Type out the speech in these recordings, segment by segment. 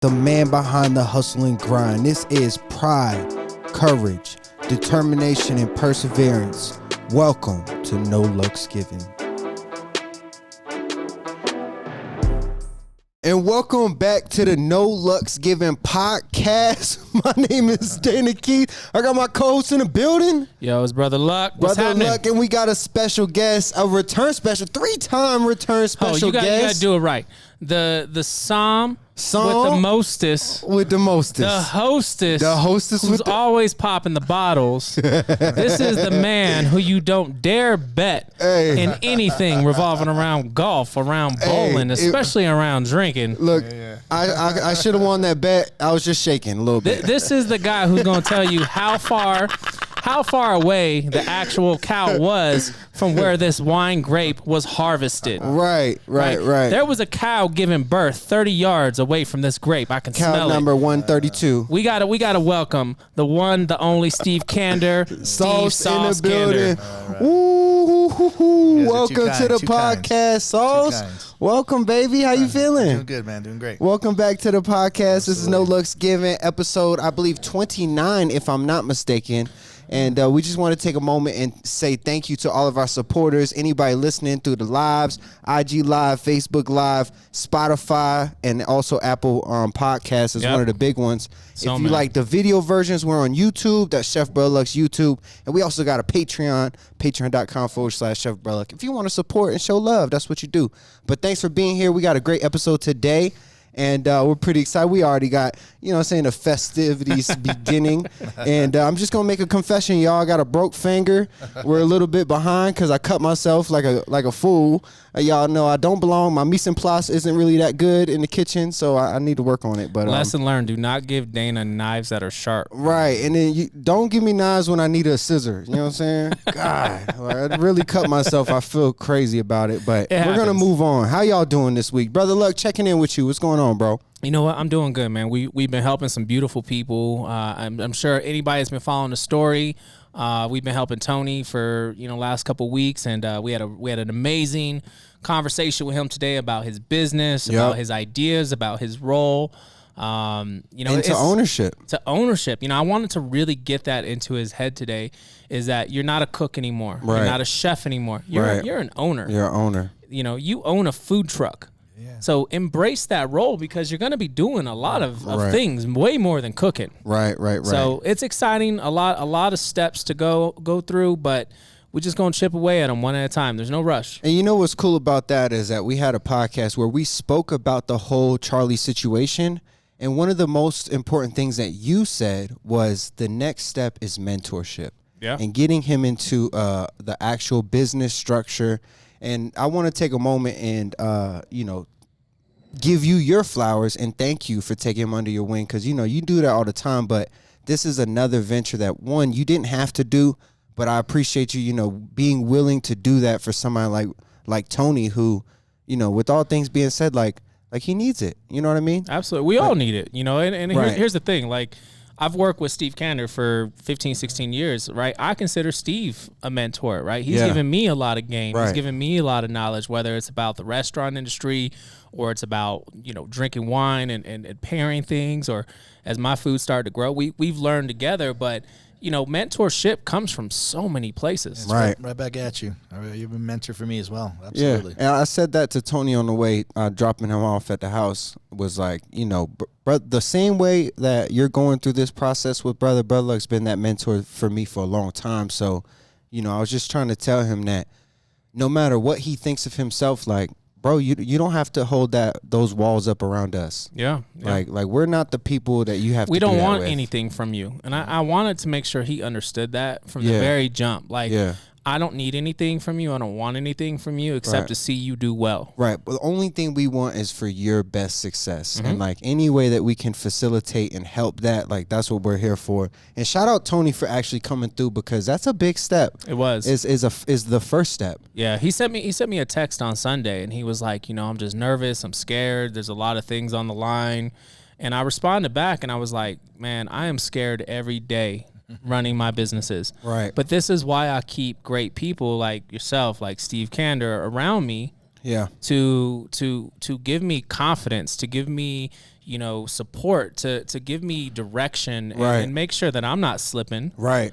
the man behind the hustle and grind. This is pride, courage, determination, and perseverance. Welcome to No Luck's Given. And welcome back to the No Luck's Given podcast. My name is Dana Keith. I got my co-host in the building. Yo, it's Brother Luck. What's happening? Luck, and we got a special guest, a return special, three-time return special guest. You gotta do it right. The Som with the mostest. The hostess who's always popping the bottles. This is the man who you don't dare bet in anything revolving around golf, around bowling, especially around drinking. Look, I should have won that bet. I was just shaking a little bit. This is the guy who's going to tell you how far away the actual cow was from where this wine grape was harvested. Right. There was a cow giving birth 30 yards away from this grape. I can smell it. Cow number 132. We gotta welcome the one, the only Steve Kander, Steve Saus Kander. Right. Ooh, welcome to the podcast, Sauce. Welcome, baby. How you feeling? Doing good, man. Doing great. Welcome back to the podcast. This is No Luck's Given, episode, I believe, 29, if I'm not mistaken. And we just want to take a moment and say thank you to all of our supporters, anybody listening through the lives, IG Live, Facebook Live, Spotify, and also Apple Podcasts is one of the big ones. If you like the video versions, we're on YouTube. That's Chef Brother Luck's YouTube. And we also got a Patreon, patreon.com/Chef Brother Luck. If you want to support and show love, that's what you do. But thanks for being here. We got a great episode today. And we're pretty excited. We already got, the festivities beginning. And I'm just going to make a confession, y'all. I got a broke finger. We're a little bit behind because I cut myself like a fool. Y'all know I don't belong. My mise en place isn't really that good in the kitchen, so I need to work on it. But lesson learned, do not give Dana knives that are sharp. Right. And then you don't give me knives when I need a scissor. You know what I'm saying? God, I really cut myself. I feel crazy about it. But we're going to move on. How y'all doing this week? Brother Luck, checking in with you. What's going on, bro? You know what? I'm doing good, man. We've been helping some beautiful people. I'm sure anybody that's been following the story. We've been helping Tony for last couple of weeks, and we had an amazing conversation with him today about his business, about his ideas, about his role. Into ownership. To ownership. I wanted to really get that into his head today. Is that you're not a cook anymore. Right. You're not a chef anymore. You're an owner. You're an owner. You own a food truck. So embrace that role because you're going to be doing a lot of things, way more than cooking. Right. So it's exciting, a lot of steps to go through, but we're just going to chip away at them one at a time. There's no rush. And you know what's cool about that is that we had a podcast where we spoke about the whole Charlie situation. And one of the most important things that you said was the next step is mentorship. Yeah. And getting him into the actual business structure. And I want to take a moment and, give you your flowers and thank you for taking him under your wing because, you do that all the time. But this is another venture that, one, you didn't have to do, but I appreciate you, being willing to do that for somebody like Tony who, with all things being said, like he needs it. You know what I mean? Absolutely. We all need it, and here's the thing. Like, I've worked with Steve Kander for 15, 16 years, right? I consider Steve a mentor, right? He's given me a lot of game. He's given me a lot of knowledge, whether it's about the restaurant industry or it's about, drinking wine and pairing things, or as my food started to grow, we've learned together. But, mentorship comes from so many places. Right back at you. You've been a mentor for me as well. Absolutely. Yeah, and I said that to Tony on the way, dropping him off at the house, was like, the same way that you're going through this process with Brother Luck's been that mentor for me for a long time. So, I was just trying to tell him that no matter what he thinks of himself, like, bro, you don't have to hold those walls up around us. Yeah. Like we're not the people that you have to We don't do that want with. anything from you. And I wanted to make sure he understood that from the very jump. Like, I don't need anything from you. I don't want anything from you except to see you do well. Right. But the only thing we want is for your best success. Mm-hmm. And like any way that we can facilitate and help that, like that's what we're here for. And shout out Tony for actually coming through because that's a big step. It was. Is the first step. Yeah. He sent me a text on Sunday and he was like, I'm just nervous. I'm scared. There's a lot of things on the line. And I responded back and I was like, man, I am scared every day running my businesses. Right. But this is why I keep great people like yourself, like Steve Kander around me. Yeah. To give me confidence, to give me, support to give me direction and make sure that I'm not slipping. Right.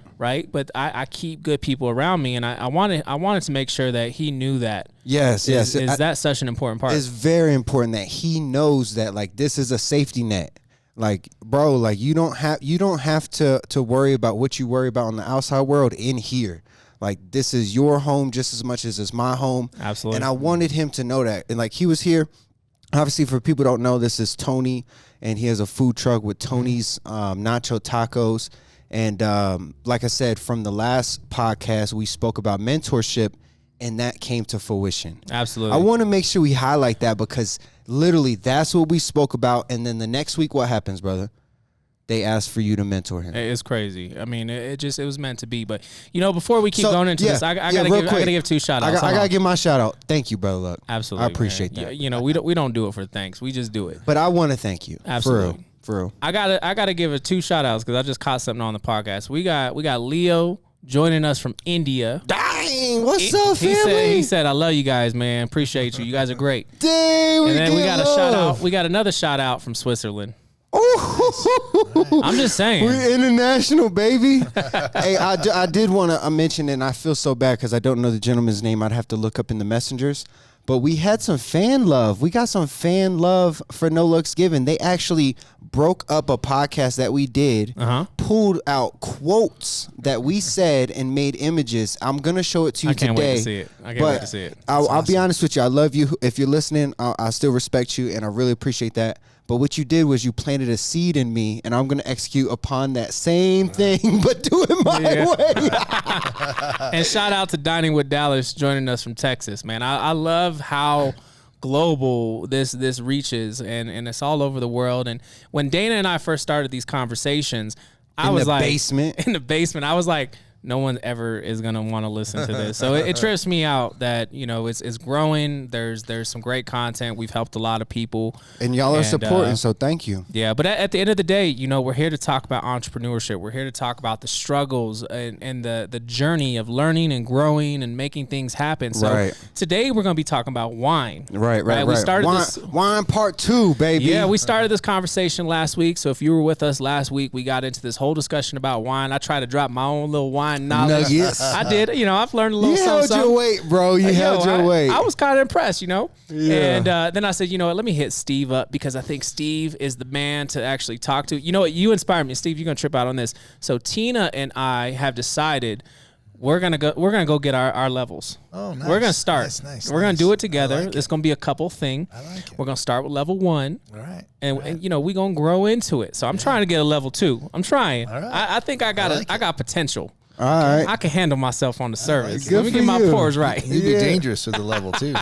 But I keep good people around me, and I wanted to make sure that he knew that. Yes. Is that such an important part? It's very important that he knows that, like, this is a safety net. Like, bro, like you don't have to worry about what you worry about in the outside world in here. Like, this is your home just as much as it's my home. Absolutely. And I wanted him to know that. And like, he was here. Obviously, for people who don't know, this is Tony, and he has a food truck with Tony's Nacho Tacos. And like I said, from the last podcast, we spoke about mentorship, and that came to fruition. Absolutely. I want to make sure we highlight that, because literally that's what we spoke about. And then the next week, what happens, brother? They asked for you to mentor him. It's crazy. I mean, it was meant to be. But, before we keep going into this, I gotta give two shout outs. I gotta give my shout out. Thank you, brother Luck. Absolutely. I appreciate that. We don't do it for thanks. We just do it. But I want to thank you. Absolutely. For real. I gotta give it two shout outs, because I just caught something on the podcast. We got Leo joining us from India. Dang, what's up, family? He said, I love you guys, man. Appreciate you. You guys are great. Dang, and then we got a shout out. We got another shout out from Switzerland. I'm just saying. We're international, baby. Hey, I did want to mention, and I feel so bad because I don't know the gentleman's name. I'd have to look up in the messengers. But we had some fan love. We got some fan love for No Looks Given. They actually broke up a podcast that we did, pulled out quotes that we said, and made images. I'm going to show it to you today. I can't wait to see it. I'll be honest with you. I love you. If you're listening, I still respect you, and I really appreciate that. But what you did was you planted a seed in me, and I'm going to execute upon that same thing, but do it my way. And shout out to Dining with Dallas joining us from Texas, man. I love how global this reaches, and it's all over the world. And when Dana and I first started these conversations, I was like, in the basement, I was like, no one ever is going to want to listen to this. So it trips me out that, it's growing. There's some great content. We've helped a lot of people. And y'all are supporting, so thank you. Yeah, but at the end of the day, we're here to talk about entrepreneurship. We're here to talk about the struggles and the journey of learning and growing and making things happen. So today we're going to be talking about wine. Right. We started wine part 2, baby. Yeah, we started this conversation last week. So if you were with us last week, we got into this whole discussion about wine. I tried to drop my own little wine knowledge. Yes. I did. I've learned a little something. You held your weight, bro. You held your weight. I was kind of impressed, Yeah. And then I said, let me hit Steve up, because I think Steve is the man to actually talk to. You know what? You inspired me. Steve, you're going to trip out on this. So Tina and I have decided we're going to go get our levels. Oh, nice. We're going to start. Nice. We're going to do it together. Like it's going to be a couple thing. I like it. We're going to start with level 1. All right. And we're going to grow into it. So I'm trying to get a level 2. I'm trying. All right. I think I got potential. All right. I can handle myself on the service. Good Let me for get my you. pores right. You'd be dangerous with the level 2.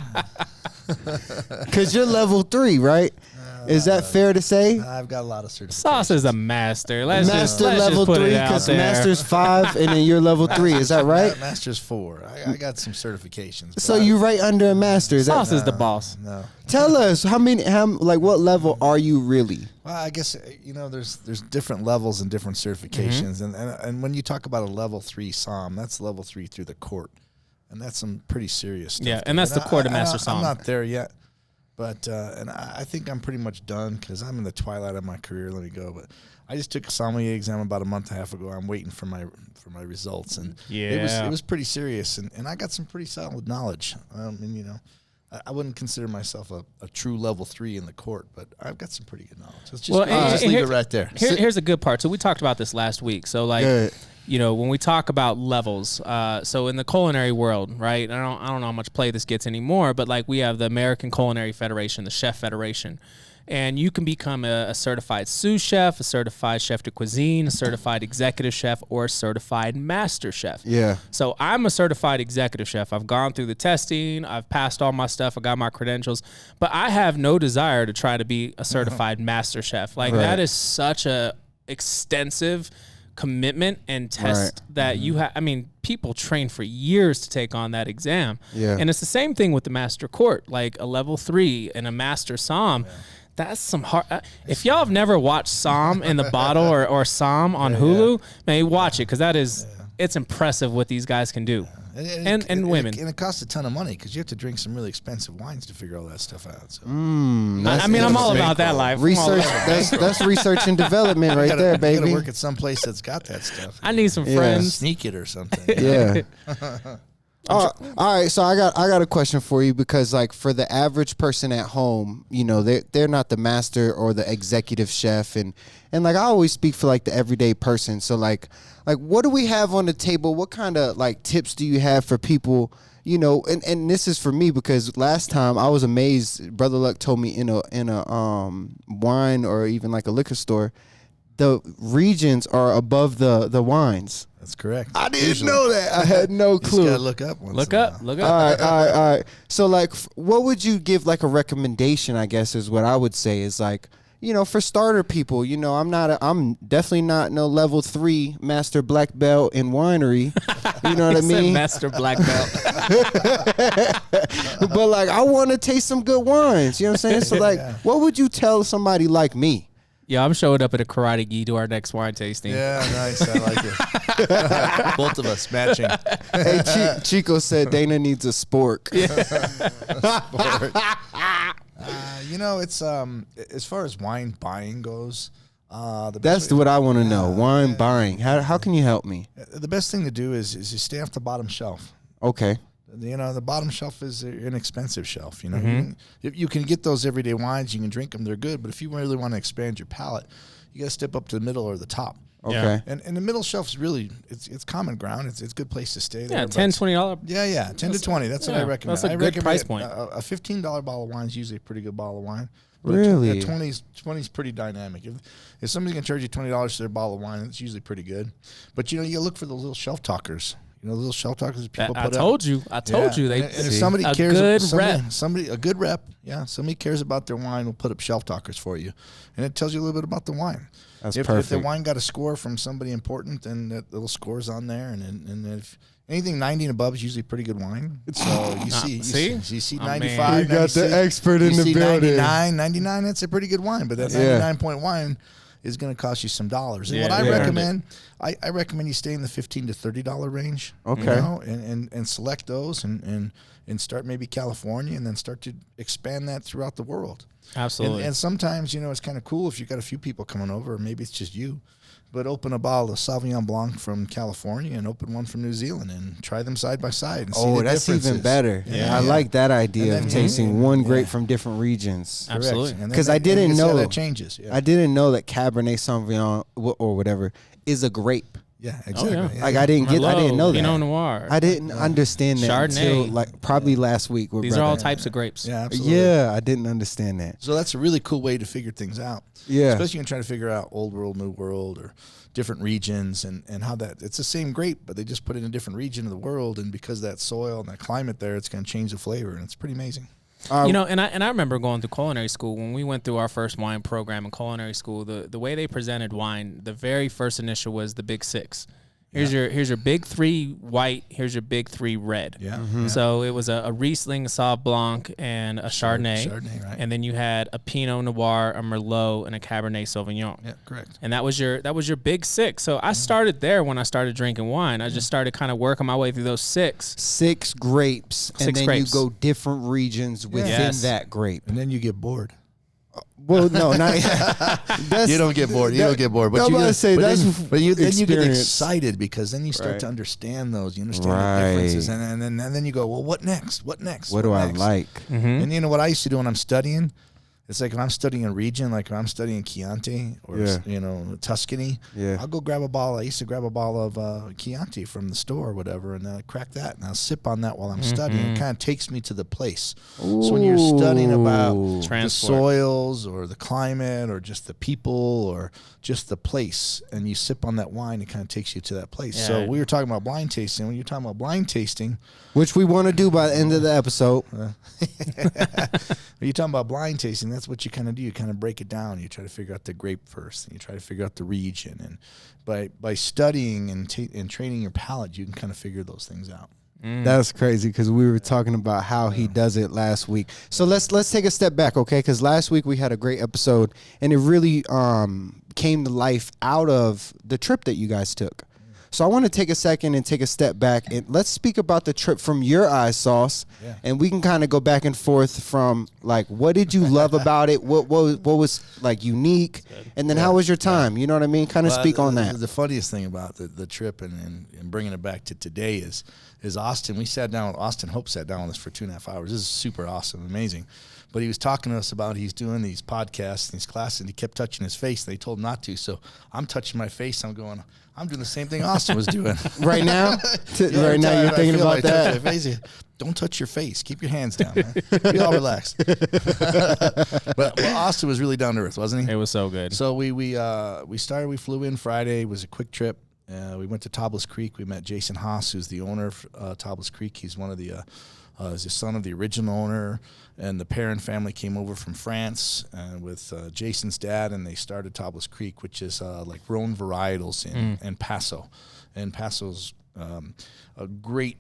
Because you're level 3, right? Is that fair to say? I've got a lot of certifications. Sauce is a master. Let's Master just level put 3, it out because there. Master's 5, and then you're level 3. Is that right? Master's 4. I got some certifications. but So you right under a master. Is Sauce that, is the boss. No. tell us what level are you really? Well, I guess there's different levels and different certifications, and when you talk about a level 3 som, that's level 3 through the court, and that's some pretty serious stuff. Yeah, and that's the court of master som. I'm not there yet, but and I think I'm pretty much done because I'm in the twilight of my career. Let me go, but I just took a sommelier exam about a month and a half ago. I'm waiting for my results, and it was pretty serious, and I got some pretty solid knowledge. I wouldn't consider myself a true level 3 in the court, but I've got some pretty good knowledge. Let's just leave it right there. Here's a good part. So we talked about this last week. So when we talk about levels, so in the culinary world, right? I don't know how much play this gets anymore, but we have the American Culinary Federation, the Chef Federation. And you can become a certified sous chef, a certified chef de cuisine, a certified executive chef, or a certified master chef. Yeah. So I'm a certified executive chef. I've gone through the testing. I've passed all my stuff. I got my credentials. But I have no desire to try to be a certified master chef. That is such a extensive commitment and test that you have. I mean, people train for years to take on that exam. Yeah. And it's the same thing with the master court, like a level 3 and a master som. Yeah. That's some hard. If y'all have never watched Som in the Bottle or Som on Hulu, man, watch it because it's impressive what these guys can do. and women. And it costs a ton of money because you have to drink some really expensive wines to figure all that stuff out. So. I mean, I'm all about that life. Research. That's research and development right there, baby. You gotta work at some place that's got that stuff. I need some friends. Sneak it or something. Yeah. All right, so I got a question for you because like for the average person at home, you know, they're not the master or the executive chef and like I always speak for like the everyday person. So like what do we have on the table? What kind of like tips do you have for people, you know, and this is for me because last time I was amazed, Brother Luck told me in a wine or even like a liquor store, the regions are above the wines. That's correct. I didn't know that. I had no clue. You just gotta look up. Look up. All right. So, like, what would you give, like, a recommendation, I guess, is what I would say is, like, you know, for starter people, you know, I'm definitely not no level 3 master black belt in winery. You know what I mean? Master black belt. But, like, I want to taste some good wines. You know what I'm saying? So, like, what would you tell somebody like me? Yeah, I'm showing up at a karate gi to our next wine tasting. Yeah, nice. I like it. Both of us matching. Hey, Chico said Dana needs a spork. You know, it's as far as wine buying goes. That's what I want to know. Wine buying. How can you help me? The best thing to do is you stay off the bottom shelf. Okay. You know, the bottom shelf is an inexpensive shelf. You know, you can get those everyday wines. You can drink them; they're good. But if you really want to expand your palate, you got to step up to the middle or the top. Okay. And the middle shelf is really it's common ground. It's a good place to stay. There. Yeah, $10-$20. Yeah, 10 to 20. That's what I recommend. That's a good price point. A $15 bottle of wine is usually a pretty good bottle of wine. But Really? 20's pretty dynamic. If somebody's gonna charge you $20 for their bottle of wine, it's usually pretty good. But you know, you look for those little shelf talkers. You know, the little shelf talkers that people put I up. told you. They and if somebody a cares good a good rep, somebody cares about their wine will put up shelf talkers for you. And it tells you a little bit about the wine. That's if perfect. the wine got a score from somebody important, then that little score's on there. And if anything 90 and above is usually pretty good wine. So you see 95. We got the expert in the building. 99, that's a pretty good wine. But that 99-point wine is going to cost you some dollars. And what I recommend, I recommend you stay in the $15 to $30 range. Okay. You know, and select those and start maybe California and then start to expand that throughout the world. Absolutely. And sometimes, you know, it's kind of cool if you've got a few people coming over, or maybe it's just you. But open a bottle of Sauvignon Blanc from California and open one from New Zealand and try them side by side and see the that's differences. even better. I like that idea of tasting one grape from different regions. Absolutely. Because I didn't know that changes. Yeah. I didn't know that Cabernet Sauvignon or whatever is a grape. Yeah, exactly. Yeah. Like I didn't know that. Pinot Noir. I didn't understand that Chardonnay. until like probably last week. These are all types of grapes. Yeah, absolutely. Yeah, I didn't understand that. So that's a really cool way to figure things out. Yeah. Especially when trying to figure out old world, new world, or different regions and how that it's the same grape, but they just put it in a different region of the world, and because that soil and that climate there, it's going to change the flavor, and it's pretty amazing. You know, and I remember going through culinary school when we went through our first wine program in culinary school. The way they presented wine, the very first initial was the big six. Here's your big 3 white. Here's your big 3 red. Yeah. So it was a Riesling, a Sauv Blanc, and a Chardonnay. Chardonnay, right? And then you had a Pinot Noir, a Merlot, and a Cabernet Sauvignon. Yeah, correct. And that was your big 6. So I started there when I started drinking wine. I just started kind of working my way through those 6. 6 grapes, and then you go different regions within that grape, and then you get bored. Well, no, not you don't get bored. You don't get bored. But I'm you about to say then you get experience. excited because then you start to understand those. You understand the differences, and then you go, well, what next? What next? What do I like? And you know what I used to do when I'm studying? It's like if I'm studying a region, like if I'm studying Chianti or you know Tuscany, I'll go grab a bottle. I used to grab a bottle of Chianti from the store or whatever, and then I crack that and I'll sip on that while I'm studying. It kind of takes me to the place. Ooh. So when you're studying about the Transport. soils or the climate or just the people or just the place, and you sip on that wine, it kind of takes you to that place. Yeah. So we were talking about blind tasting. When you're talking about blind tasting, which we want to do by the end of the episode. when you're talking about blind tasting, that's what you kind of do. You kind of break it down. You try to figure out the grape first, and you try to figure out the region. And by studying and training your palate, you can kind of figure those things out. That's crazy because we were talking about how he does it last week. So let's take a step back, okay? Because last week we had a great episode, and it really came to life out of the trip that you guys took. So I want to take a second and take a step back, and let's speak about the trip from your eyes, Sauce. Yeah. And we can kind of go back and forth from like, what did you love about it? What was like unique? And then how was your time? You know what I mean? Kind of speak on that. The funniest thing about the trip and bringing it back to today is Austin. We sat down with Austin. Hope sat down with us for 2.5 hours. This is super awesome, amazing. But he was talking to us about he's doing these podcasts and these classes, and he kept touching his face. They told him not to, so I'm touching my face. I'm going, I'm doing the same thing Austin was doing. Right now? Right now you're thinking about that? Don't touch your face. Keep your hands down, man. Be all relaxed. But Austin was really down to earth, wasn't he? It was so good. So we flew in Friday. It was a quick trip. We went to Tablas Creek. We met Jason Haas, who's the owner of Tablas Creek. He's one of the he's the son of the original owner, and the Perrin family came over from France with Jason's dad, and they started Tablas Creek, which is like Rhone varietals in Paso. And Paso's a great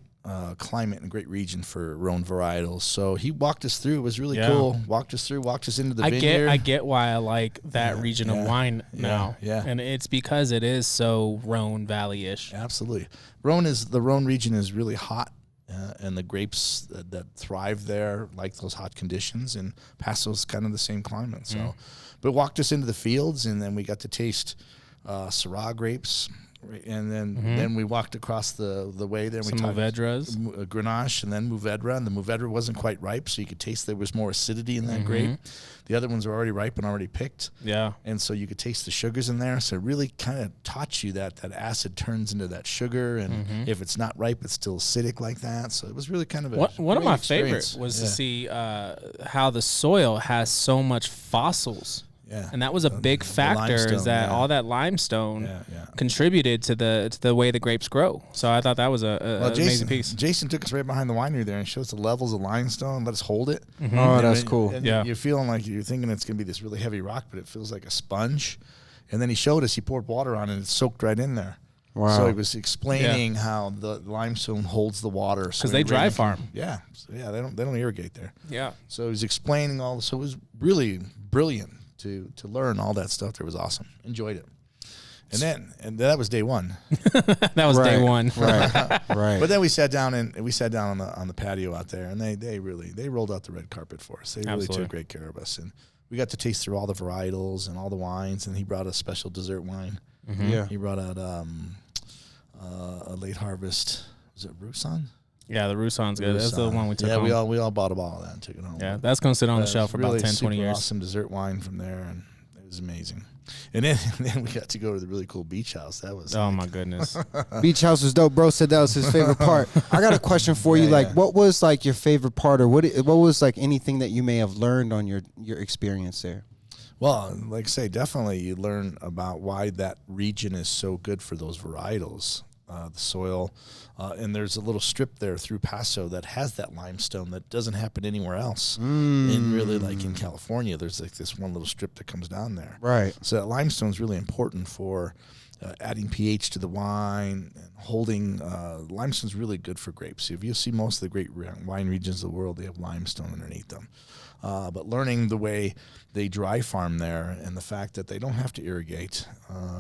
climate and a great region for Rhone varietals. So he walked us through. It was really cool. Walked us into the vineyard. I get why I like that region of wine now. Yeah. And it's because it is so Rhone Valley-ish. Absolutely. The Rhone region is really hot. And the grapes that thrive there like those hot conditions, and Paso's kind of the same climate. So, but walked us into the fields, and then we got to taste Syrah grapes, and then we walked across the way there. Some Mourvedras, Grenache, and then Mourvedra, and the Mourvedra wasn't quite ripe, so you could taste there was more acidity in that grape. The other ones were already ripe and already picked. Yeah. And so you could taste the sugars in there. So it really kind of taught you that acid turns into that sugar. And if it's not ripe, it's still acidic like that. So it was really kind of a one of my favorites was to see how the soil has so much fossils. Yeah. And that was a big factor, is that all that limestone contributed to the way the grapes grow. So I thought that was an amazing piece. Jason took us right behind the winery there and showed us the levels of limestone, let us hold it. Oh, that's cool. And you're feeling like you're thinking it's going to be this really heavy rock, but it feels like a sponge. And then he showed us, he poured water on it, and it soaked right in there. Wow. So he was explaining how the limestone holds the water. Because they dry farm. Yeah. So they don't irrigate there. Yeah. So he was explaining all this. So it was really brilliant. To learn all that stuff. That was awesome. Enjoyed it. And that was day one. That was day one. Right. But then we sat down on the patio out there, and they rolled out the red carpet for us. They really took great care of us, and we got to taste through all the varietals and all the wines. And he brought a special dessert wine. Yeah. He brought out a late harvest. Was it Roussan? Yeah, the Roussan's good. That's the one we took home. Yeah, we all bought a bottle of that and took it home. Yeah, that's going to sit on the shelf for about 10, 20 years. Awesome dessert wine from there, and it was amazing. And then we got to go to the really cool beach house. That was my goodness. Beach house was dope. Bro said that was his favorite part. I got a question for you. Like, what was like your favorite part, or what was like anything that you may have learned on your experience there? Well, like I say, definitely you learn about why that region is so good for those varietals. The soil, and there's a little strip there through Paso that has that limestone that doesn't happen anywhere else. And really, like in California, there's like this one little strip that comes down there. Right. So that limestone is really important for adding pH to the wine and holding. Limestone's really good for grapes. If you see most of the great wine regions of the world, they have limestone underneath them. But learning the way they dry farm there, and the fact that they don't have to irrigate.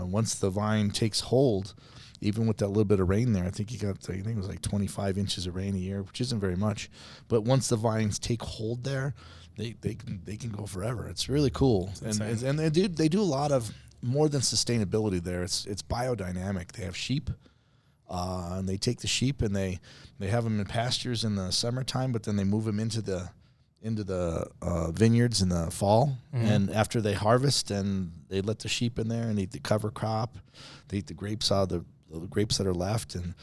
Once the vine takes hold, even with that little bit of rain there, I think it was like 25 inches of rain a year, which isn't very much. But once the vines take hold there, they can go forever. It's really cool. And they do a lot of more than sustainability there. It's biodynamic. They have sheep, and they take the sheep and they have them in pastures in the summertime, but then they move them into the vineyards in the fall. And after they harvest, and they let the sheep in there and eat the cover crop. They eat the grapes out of the grapes that are left, and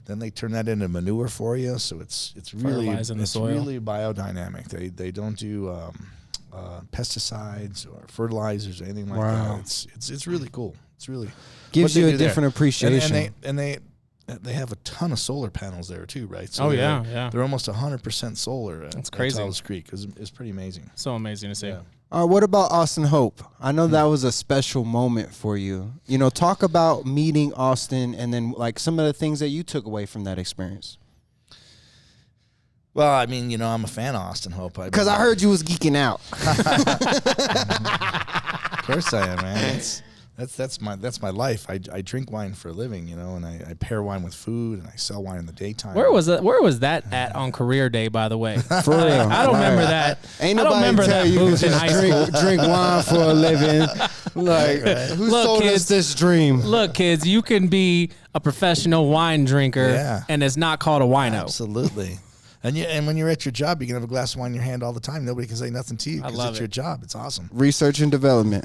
then they turn that into manure for you. So it's really really biodynamic. They don't do pesticides or fertilizers or anything like that. It's really cool. It's really gives you a different appreciation. And they have a ton of solar panels there too, right? So they're almost 100% solar. That's crazy. At Tablas Creek. It's pretty amazing. So amazing to see. Yeah. What about Austin Hope? I know that was a special moment for you. You know, talk about meeting Austin, and then like some of the things that you took away from that experience. Well, I mean, I'm a fan of Austin Hope. Because I heard you was geeking out. Of course I am, man. That's my life. I drink wine for a living, and I pair wine with food, and I sell wine in the daytime. Where was that at on career day, by the way? For real. I don't remember that. Ain't I don't nobody remember tell that you booth in high school. drink wine for a living. Like, who sold us this dream? Look, kids, you can be a professional wine drinker, and it's not called a wino. Absolutely. And when you're at your job, you can have a glass of wine in your hand all the time. Nobody can say nothing to you because it's your job. It's awesome. Research and development.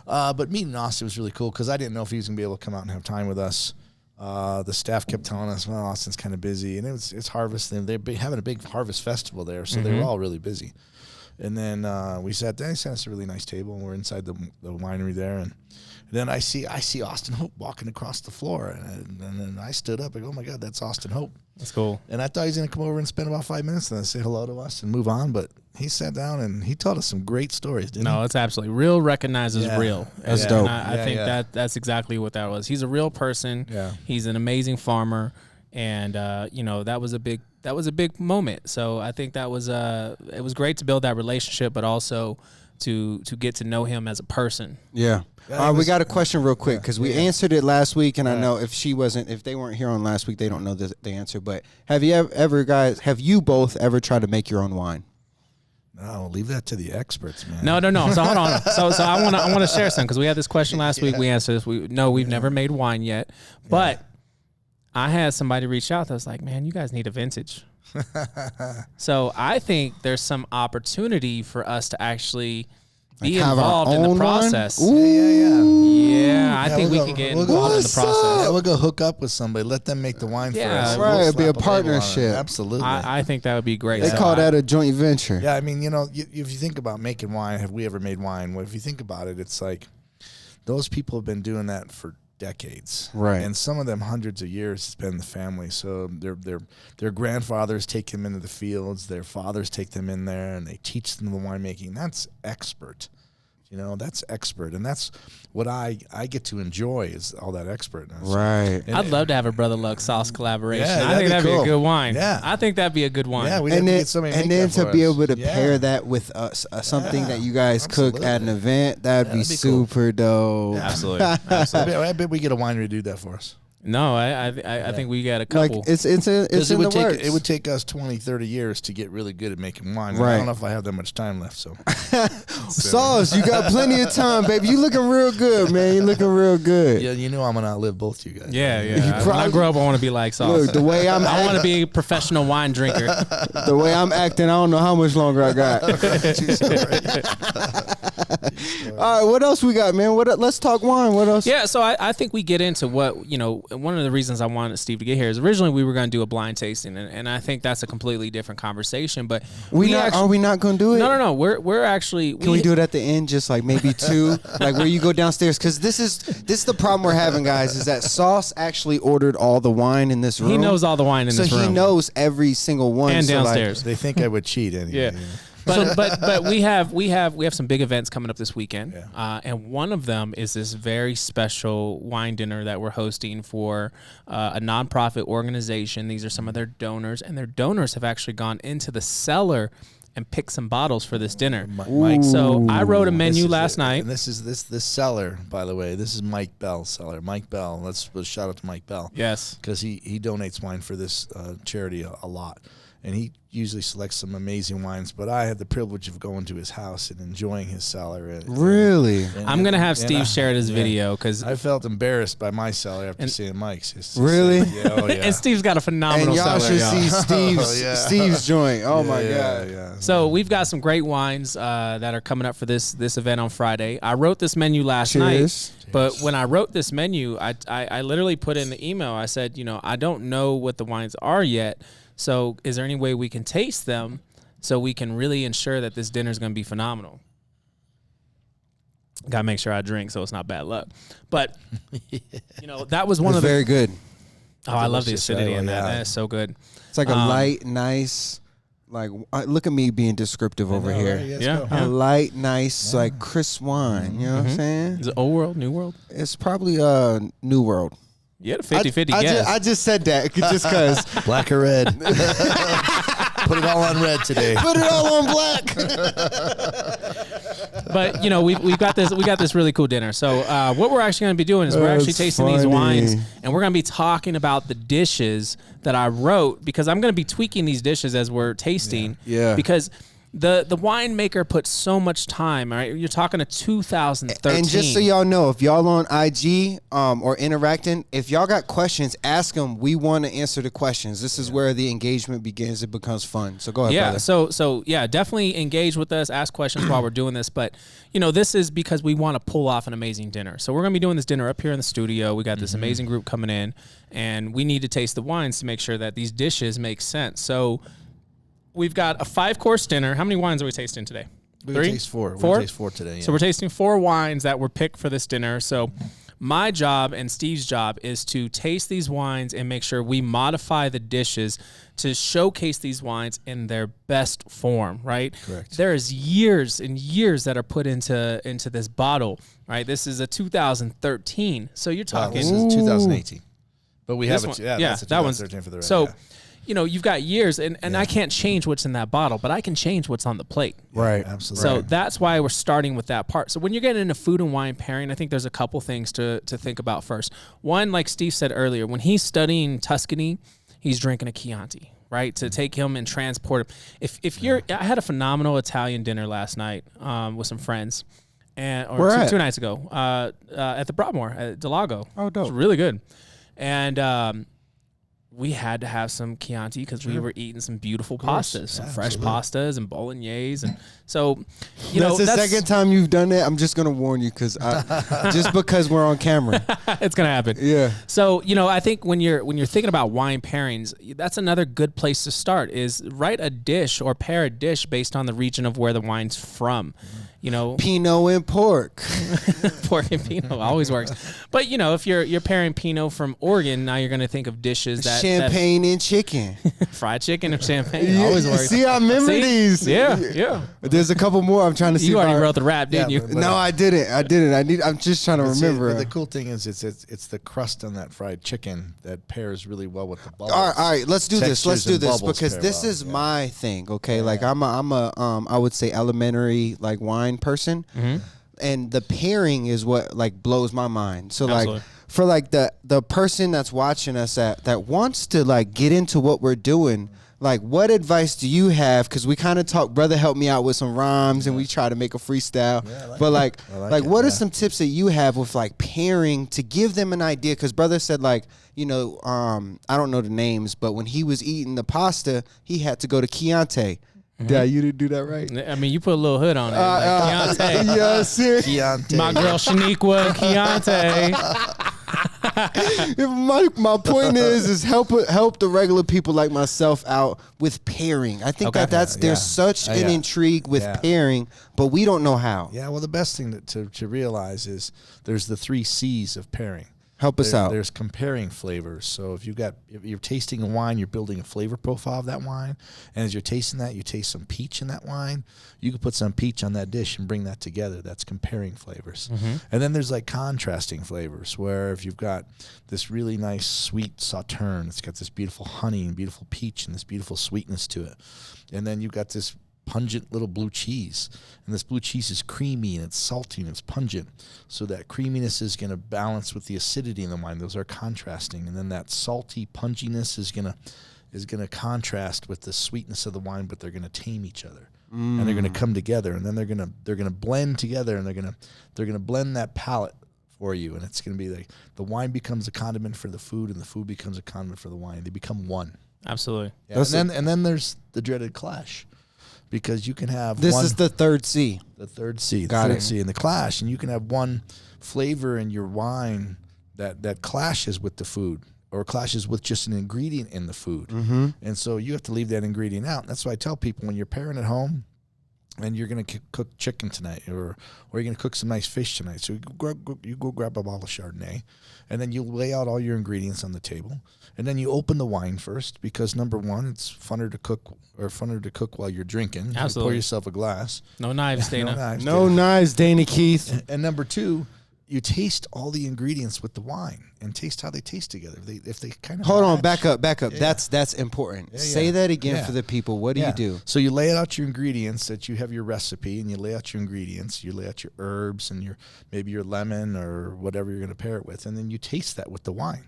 But meeting Austin was really cool because I didn't know if he was going to be able to come out and have time with us. The staff kept telling us, well, Austin's kind of busy. And it's harvest. They're having a big harvest festival there, so they were all really busy. And then we sat down. He sent us a really nice table, and we're inside the winery there. And then I see Austin Hope walking across the floor. And then I stood up. I go, oh, my God, that's Austin Hope. That's cool. And I thought he was going to come over and spend about 5 minutes and then say hello to us and move on. But he sat down and he told us some great stories, didn't he? No, it's absolutely real. Recognizes real. That's dope. I think that's exactly what that was. He's a real person. Yeah. He's an amazing farmer, and that was a big moment. So I think that was it was great to build that relationship, but also to get to know him as a person. Yeah. We got a question real quick because we answered it last week, and I know if they weren't here on last week, they don't know the answer. But have you both ever tried to make your own wine? No, leave that to the experts, man. No. So hold on. So I want to share some because we had this question last week. We answered this. We've never made wine yet, but I had somebody reach out that was like, man, you guys need a vintage. So I think there's some opportunity for us to actually be involved in the process. Yeah, I think we can get involved in the process. Yeah, we'll go hook up with somebody. Let them make the wine for us. Right, it'd be a partnership. Absolutely. I think that would be great. They call that a joint venture. Yeah, I mean, if you think about making wine, have we ever made wine? Well, if you think about it, it's like those people have been doing that for decades, right? And some of them hundreds of years. It's been the family. So their grandfathers take them into the fields, their fathers take them in there, and they teach them the winemaking. That's expert. That's expert, and that's what I get to enjoy is all that expertness. Right. I'd love to have a Brother Luck sauce collaboration. Yeah, I think that'd be a good wine. Yeah. I think that'd be a good wine. Yeah, we'd have to get somebody and then to be able to pair that with something that you guys cook at an event, that'd be super dope. Yeah, absolutely. I bet we get a winery to do that for us. No, I think we got a couple. Like it's in the works. It would take us 20, 30 years to get really good at making wine. Right. I don't know if I have that much time left. So, Sauce, you got plenty of time, baby. You looking real good, man. You looking real good. Yeah, you know I'm gonna outlive both you guys. Yeah. When I grow up, I want to be like Sauce. Look, the way I want to be a professional wine drinker. The way I'm acting, I don't know how much longer I got. All right, what else we got, man? Let's talk wine. What else? Yeah, so I think we get into what, one of the reasons I wanted Steve to get here is originally we were going to do a blind tasting, and I think that's a completely different conversation. But are we not going to do it? No. We're actually. Can we do it at the end, just like maybe two, like where you go downstairs? Because this is the problem we're having, guys, is that Sauce actually ordered all the wine in this room. He knows all the wine in this room. So he knows every single one. And downstairs. They think I would cheat anyway. Yeah. But we have some big events coming up this weekend, and one of them is this very special wine dinner that we're hosting for a nonprofit organization. These are some of their donors, and their donors have actually gone into the cellar and picked some bottles for this dinner. Mike, so I wrote a menu last night. And this cellar, by the way. This is Mike Bell's cellar. Mike Bell. Let's shout out to Mike Bell. Yes, because he donates wine for this charity a lot. And he usually selects some amazing wines, but I had the privilege of going to his house and enjoying his cellar. Really? I'm going to have Steve share this video because I felt embarrassed by my cellar after seeing Mike's. Really? Yeah. And Steve's got a phenomenal cellar. And y'all should see Steve's joint. Oh, my God. Yeah. So we've got some great wines that are coming up for this event on Friday. I wrote this menu last night, but when I wrote this menu, I literally put in the email, I said, I don't know what the wines are yet. So is there any way we can taste them so we can really ensure that this dinner is going to be phenomenal? Got to make sure I drink so it's not bad luck. But, that was one of the... very good. Oh, I love the acidity in that. That is so good. It's like a light, nice... Like, look at me being descriptive over here. Right? Yeah. A light, nice, like crisp wine. You know what I'm saying? Is it Old World, New World? It's probably New World. You had a 50-50 guess. I just said that just because. Black or red? Put it all on red today. Put it all on black. But we've got this really cool dinner. So what we're actually going to be doing is we're actually tasting these wines, and we're going to be talking about the dishes that I wrote, because I'm going to be tweaking these dishes as we're tasting. Yeah. Because the winemaker put so much time. All right, you're talking to 2013. And just so y'all know, if y'all on IG or interacting, if y'all got questions, ask them. We want to answer the questions. This is where the engagement begins. It becomes fun. So go ahead. Yeah. Brother. So yeah, definitely engage with us. Ask questions while we're doing this. But this is because we want to pull off an amazing dinner. So we're gonna be doing this dinner up here in the studio. We got this amazing group coming in, and we need to taste the wines to make sure that these dishes make sense. So we've got a 5-course dinner. How many wines are we tasting today? We 3? taste 4. Four? We taste 4 today. Yeah. So we're tasting 4 wines that were picked for this dinner. So my job and Steve's job is to taste these wines and make sure we modify the dishes to showcase these wines in their best form, right? Correct. There is years and years that are put into this bottle, right? This is a 2013. So you're talking... This is 2018. But we have This it. one- Yeah, that's a that one's 2013 for the red. so. Yeah. You've got years, and I can't change what's in that bottle, but I can change what's on the plate. Right. Absolutely. So that's why we're starting with that part. So when you're getting into food and wine pairing, I think there's a couple things to think about first. One, like Steve said earlier, when he's studying Tuscany, he's drinking a Chianti, right? To take him and transport him. I had a phenomenal Italian dinner last night with some friends, or two nights ago at the Broadmoor at Delago. Oh, dope. It was really good. And we had to have some Chianti because we were eating some beautiful pastas, some fresh pastas and bolognese. And so, that's the second time you've done that. I'm just going to warn you because just because we're on camera. It's going to happen. Yeah. So, I think when you're thinking about wine pairings, that's another good place to start is write a dish or pair a dish based on the region of where the wine's from. Pinot and pork. Pork and Pinot always works. But, if you're pairing Pinot from Oregon, now you're going to think of dishes that... Champagne and chicken. Fried chicken or champagne always works. See, I remember these. Yeah. There's a couple more I'm trying to see. You already wrote the rap, didn't you? No, I didn't. I'm just trying to remember. But the cool thing is it's the crust on that fried chicken that pairs really well with the bubbles. All right, let's do this. Let's do this Textures and because bubbles this pair is well. my thing. Okay, like I'm a I would say elementary like wine person, and the pairing is what like blows my mind. So Absolutely. like for like the person that's watching us that wants to like get into what we're doing. Like, what advice do you have? Because we kind of talk, brother, help me out with some rhymes, and we try to make a freestyle. Yeah, but like what are some tips that you have with like pairing to give them an idea? Because brother said like, I don't know the names, but when he was eating the pasta, he had to go to Chianti. Yeah, you didn't do that right. I mean, you put a little hood on it. Like Chianti. Yes, Chianti. My girl Shaniqua, Chianti. My point is help the regular people like myself out with pairing. I think there's such an intrigue with pairing, but we don't know how. Yeah, well, the best thing to realize is there's the 3 C's of pairing. Help us out. There's comparing flavors. So if you're tasting a wine, you're building a flavor profile of that wine. And as you're tasting that, you taste some peach in that wine. You can put some peach on that dish and bring that together. That's comparing flavors. And then there's like contrasting flavors where if you've got this really nice sweet sauterne, it's got this beautiful honey and beautiful peach and this beautiful sweetness to it. And then you've got this pungent little blue cheese, and this blue cheese is creamy and it's salty and it's pungent, so that creaminess is going to balance with the acidity in the wine. Those are contrasting, and then that salty punginess is going to contrast with the sweetness of the wine, but they're going to tame each other. And they're going to come together, and then they're going to blend together, and they're going to blend that palate for you, and it's going to be like the wine becomes a condiment for the food and the food becomes a condiment for the wine. They become one. Absolutely. Yeah. And then there's the dreaded clash. Because you can have this is the third C. The third C. Got it. C in the clash. And you can have one flavor in your wine that clashes with the food or clashes with just an ingredient in the food. And so you have to leave that ingredient out. That's why I tell people when you're pairing at home and you're going to cook chicken tonight or you're going to cook some nice fish tonight. So you go grab a bottle of Chardonnay, and then you lay out all your ingredients on the table. And then you open the wine first because, number one, it's funner to cook while you're drinking. Absolutely. You pour yourself a glass. No knives, Dana. No knives, Dana Keith. And number two, you taste all the ingredients with the wine and taste how they taste together. If they kind of hold on, back up. Yeah. That's important. Yeah, Say that again for the people. What do you do? So you lay out your ingredients, that you have your recipe, and you lay out your ingredients. You lay out your herbs and maybe your lemon or whatever you're going to pair it with, and then you taste that with the wine.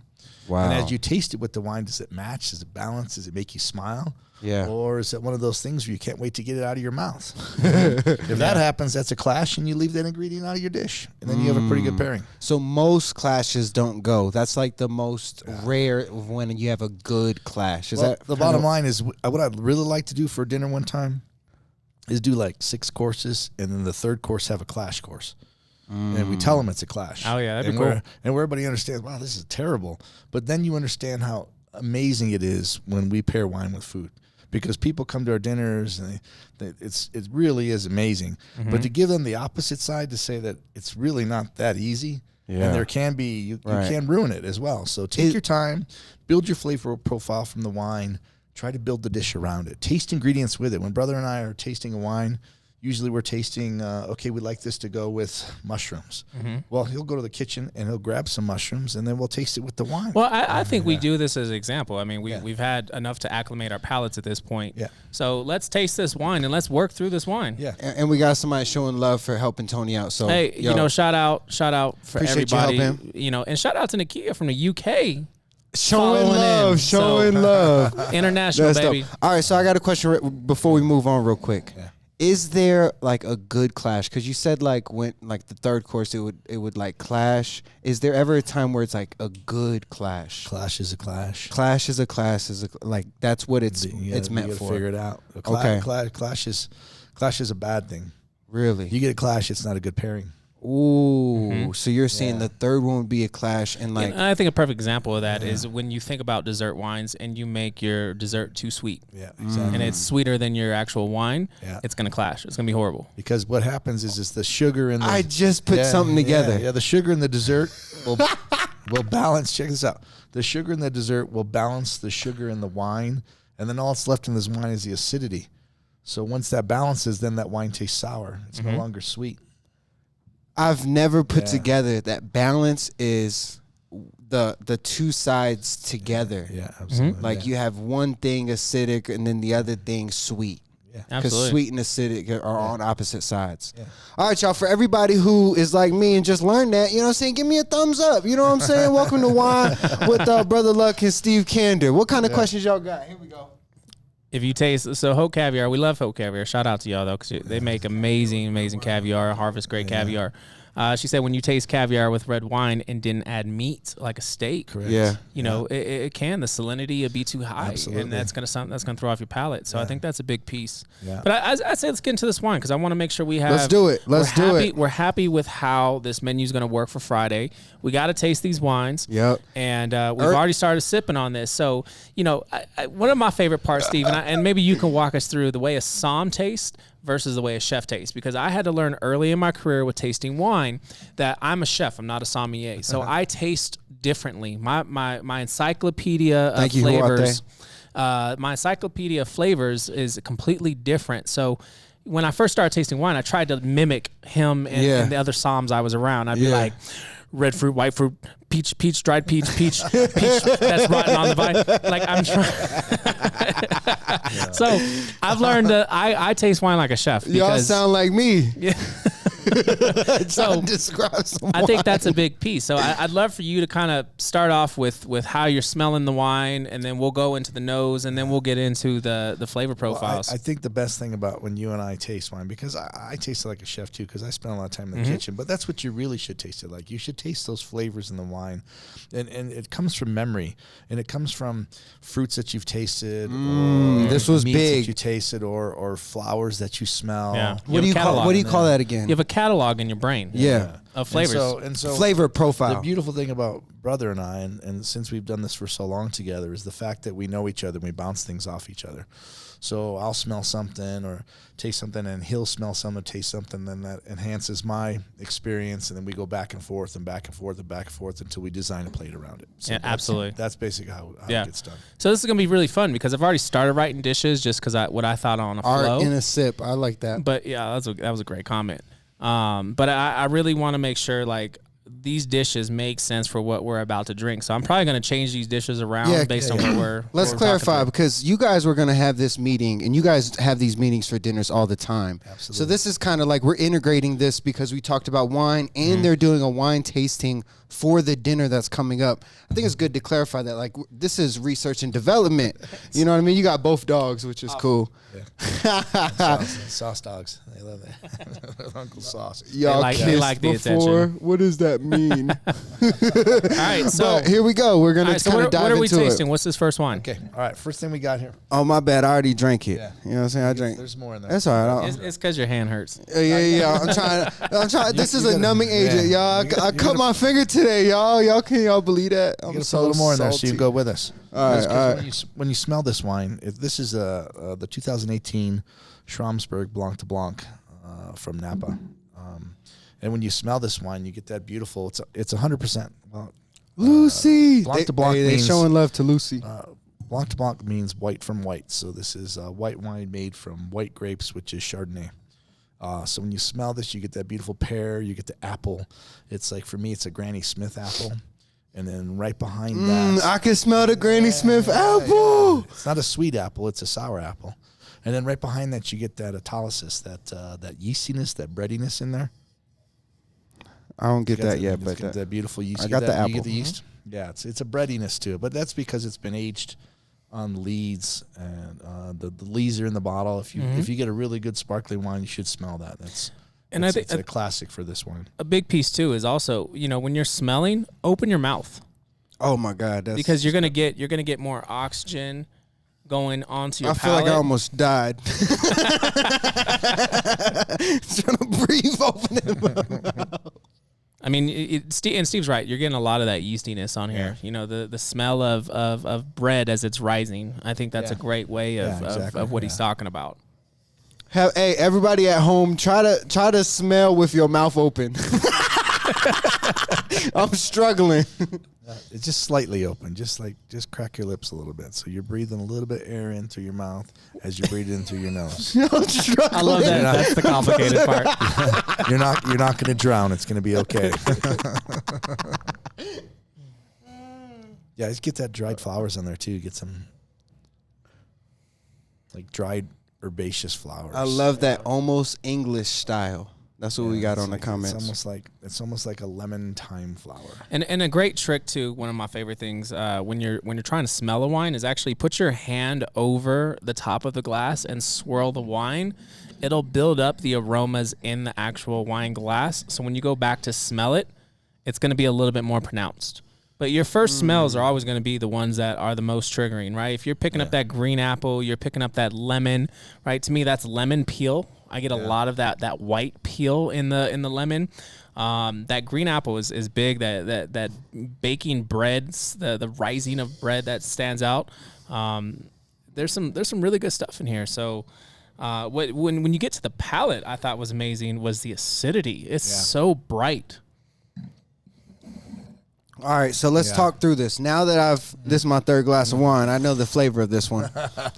Wow. And as you taste it with the wine, does it match? Does it balance? Does it make you smile? Yeah. Or is it one of those things where you can't wait to get it out of your mouth? If that happens, that's a clash, and you leave that ingredient out of your dish, and then you have a pretty good pairing. So most clashes don't go. That's like the most rare when you have a good clash. Is that the bottom line is what I'd really like to do for dinner one time is do like 6 courses, and then the third course have a clash course. And we tell them it's a clash. Oh, yeah, that'd be cool. And where everybody understands, wow, this is terrible. But then you understand how amazing it is when we pair wine with food. Because people come to our dinners, and it really is amazing. Mm-hmm. But to give them the opposite side, to say that it's really not that easy, and there can be, you can ruin it as well. So take your time, build your flavor profile from the wine, try to build the dish around it. Taste ingredients with it. When brother and I are tasting a wine, usually we're tasting, we'd like this to go with mushrooms. Mm-hmm. Well, he'll go to the kitchen and he'll grab some mushrooms, and then we'll taste it with the wine. Well, I think we do this as an example. I mean, we've had enough to acclimate our palates at this point. Yeah. So let's taste this wine and let's work through this wine. Yeah. And we got somebody showing love for helping Tony out. So hey, shout out for appreciate everybody. You help him. And shout out to Nakia from the UK. Showing love. International, that's baby. Dope. All right, so I got a question before we move on real quick. Yeah. Is there like a good clash? Because you said like when like the third course it would like clash. Is there ever a time where it's like a good clash? Clash is a clash. Clash is a clash. Like that's what it's meant for. Figure it out. Clash is a bad thing. Really? You get a clash, it's not a good pairing. Ooh, so you're saying the third one would be a clash, and like I think a perfect example of that is when you think about dessert wines and you make your dessert too sweet. Yeah, exactly. And it's sweeter than your actual wine. Yeah. It's gonna clash. It's gonna be horrible. Because what happens is the sugar in the I just put something together. Yeah, the sugar in the dessert will balance. Check this out. The sugar in the dessert will balance the sugar in the wine, and then all that's left in this wine is the acidity. So once that balances, then that wine tastes sour. It's no longer sweet. I've never put together that balance is the two sides together. Yeah, absolutely. Like you have one thing acidic and then the other thing sweet. Yeah, because sweet and acidic are on opposite sides. Yeah. All right, y'all. For everybody who is like me and just learned that, you know what I'm saying? Give me a thumbs up. You know what I'm saying? Welcome to Wine with Brother Luck and Steve Kander. What kind of questions y'all got? Here we go. If you taste, so Haute Caviar, we love Haute Caviar. Shout out to y'all, though, because they make amazing caviar, harvest great caviar. She said when you taste caviar with red wine and didn't add meat like a steak, correct. Yeah, it can, the salinity would be too high, absolutely. And that's gonna throw off your palate. So I think that's a big piece. Yeah. But I say let's get into this wine because I want to make sure we have. Let's do it. We're happy with how this menu is gonna work for Friday. We got to taste these wines. Yep. And we've already started sipping on this. So one of my favorite parts, Steve, and maybe you can walk us through the way a somm tastes versus the way a chef tastes, because I had to learn early in my career with tasting wine that I'm a chef, I'm not a sommelier. So I taste differently. My encyclopedia of flavors, my encyclopedia of flavors is completely different. So when I first started tasting wine, I tried to mimic him and the other somms I was around. I'd be like, red fruit, white fruit, peach, dried peach that's rotten on the vine. Like I'm trying. So I've learned that I taste wine like a chef. Y'all sound like me. Yeah. So describe some I think that's a big piece. So I'd love for you to kind of start off with how you're smelling the wine, and then we'll go into the nose, and then we'll get into the flavor profiles. Well, I think the best thing about when you and I taste wine, because I taste it like a chef too, because I spend a lot of time in the kitchen, but that's what you really should taste it like. You should taste those flavors in the wine, and it comes from memory, and it comes from fruits that you've tasted, or this was meats big. that you tasted, or flowers that you smell. Yeah. What do you call that again? You have a catalog in your brain. Yeah. Of flavors. And so flavor profile. The beautiful thing about brother and I, and since we've done this for so long together, is the fact that we know each other and we bounce things off each other. So I'll smell something or taste something, and he'll smell something, taste something, then that enhances my experience, and then we go back and forth and back and forth and back and forth until we design a plate around it. So absolutely. That's basically how it gets done. So this is gonna be really fun because I've already started writing dishes just because what I thought on a flow. Art in a sip. I like that. But yeah, that was a great comment. But I really want to make sure, like, these dishes make sense for what we're about to drink. So I'm probably going to change these dishes around based on what we're. Let's clarify, because you guys were going to have this meeting, and you guys have these meetings for dinners all the time. Absolutely. So this is kind of like we're integrating this because we talked about wine, and they're doing a wine tasting for the dinner that's coming up. I think it's good to clarify that, like, this is research and development. You know what I mean? You got both dogs, which is cool. Yeah. Sauce dogs. They love that. Uncle Sauce. Y'all they like the attention. What does that mean? All right, so but here we go. We're gonna kind of dive into it. What are we tasting? What's this first wine? Okay. All right. First thing we got here. Oh, my bad. I already drank it. Yeah. You know what I'm saying? I drank. There's more in there. That's all right. It's because your hand hurts. Yeah. I'm trying. This is a numbing agent, y'all. I cut my finger today, y'all. Can y'all believe that? I'm so a little more in there, so you go with us. All right. When you smell this wine, this is the 2018 Schramsberg Blanc de Blanc from Napa. And when you smell this wine, you get that beautiful. It's 100%. Lucy. Blanc de Blanc they means showing love to Lucy. Blanc de Blanc means white from white. So this is white wine made from white grapes, which is Chardonnay. So when you smell this, you get that beautiful pear. You get the apple. It's like, for me, it's a Granny Smith apple. And then right behind that, I can smell the Granny Smith apple. Yeah. It's not a sweet apple; it's a sour apple. And then right behind that, you get that autolysis, that yeastiness, that breadiness in there. I don't get that yet, but that beautiful yeast. I got the apple. You get the yeast. Yeah, it's a breadiness to it, but that's because it's been aged on leads, and the leads are in the bottle. If you get a really good sparkling wine, you should smell that. I think it's a classic for this wine. A big piece too is also, when you're smelling, open your mouth. Oh my God, because you're gonna get more oxygen going onto your palate. I feel like I almost died. Trying to breathe open my mouth. I mean, and Steve's right. You're getting a lot of that yeastiness on here. The smell of bread as it's rising. I think that's a great way of what he's talking about. Hey, everybody at home, try to smell with your mouth open. I'm struggling. It's just slightly open, just crack your lips a little bit, so you're breathing a little bit of air in through your mouth as you breathe in through your nose. I love that. That's the complicated part. You're not going to drown. It's going to be okay. Yeah, just get that dried flowers on there too. Get some like dried herbaceous flowers. I love that almost English style. That's what we got on the comments. It's almost like a lemon thyme flower. And a great trick too. One of my favorite things when you're trying to smell a wine is actually put your hand over the top of the glass and swirl the wine. It'll build up the aromas in the actual wine glass. So when you go back to smell it, it's going to be a little bit more pronounced. But your first smells are always going to be the ones that are the most triggering, right? If you're picking up that green apple, you're picking up that lemon, right? To me, that's lemon peel. I get a lot of that white peel in the lemon. That green apple is big. That baking breads, the rising of bread that stands out. There's some really good stuff in here. So when you get to the palate, I thought was amazing was the acidity. It's so bright. All right, so let's talk through this. Now that this is my third glass of wine, I know the flavor of this one.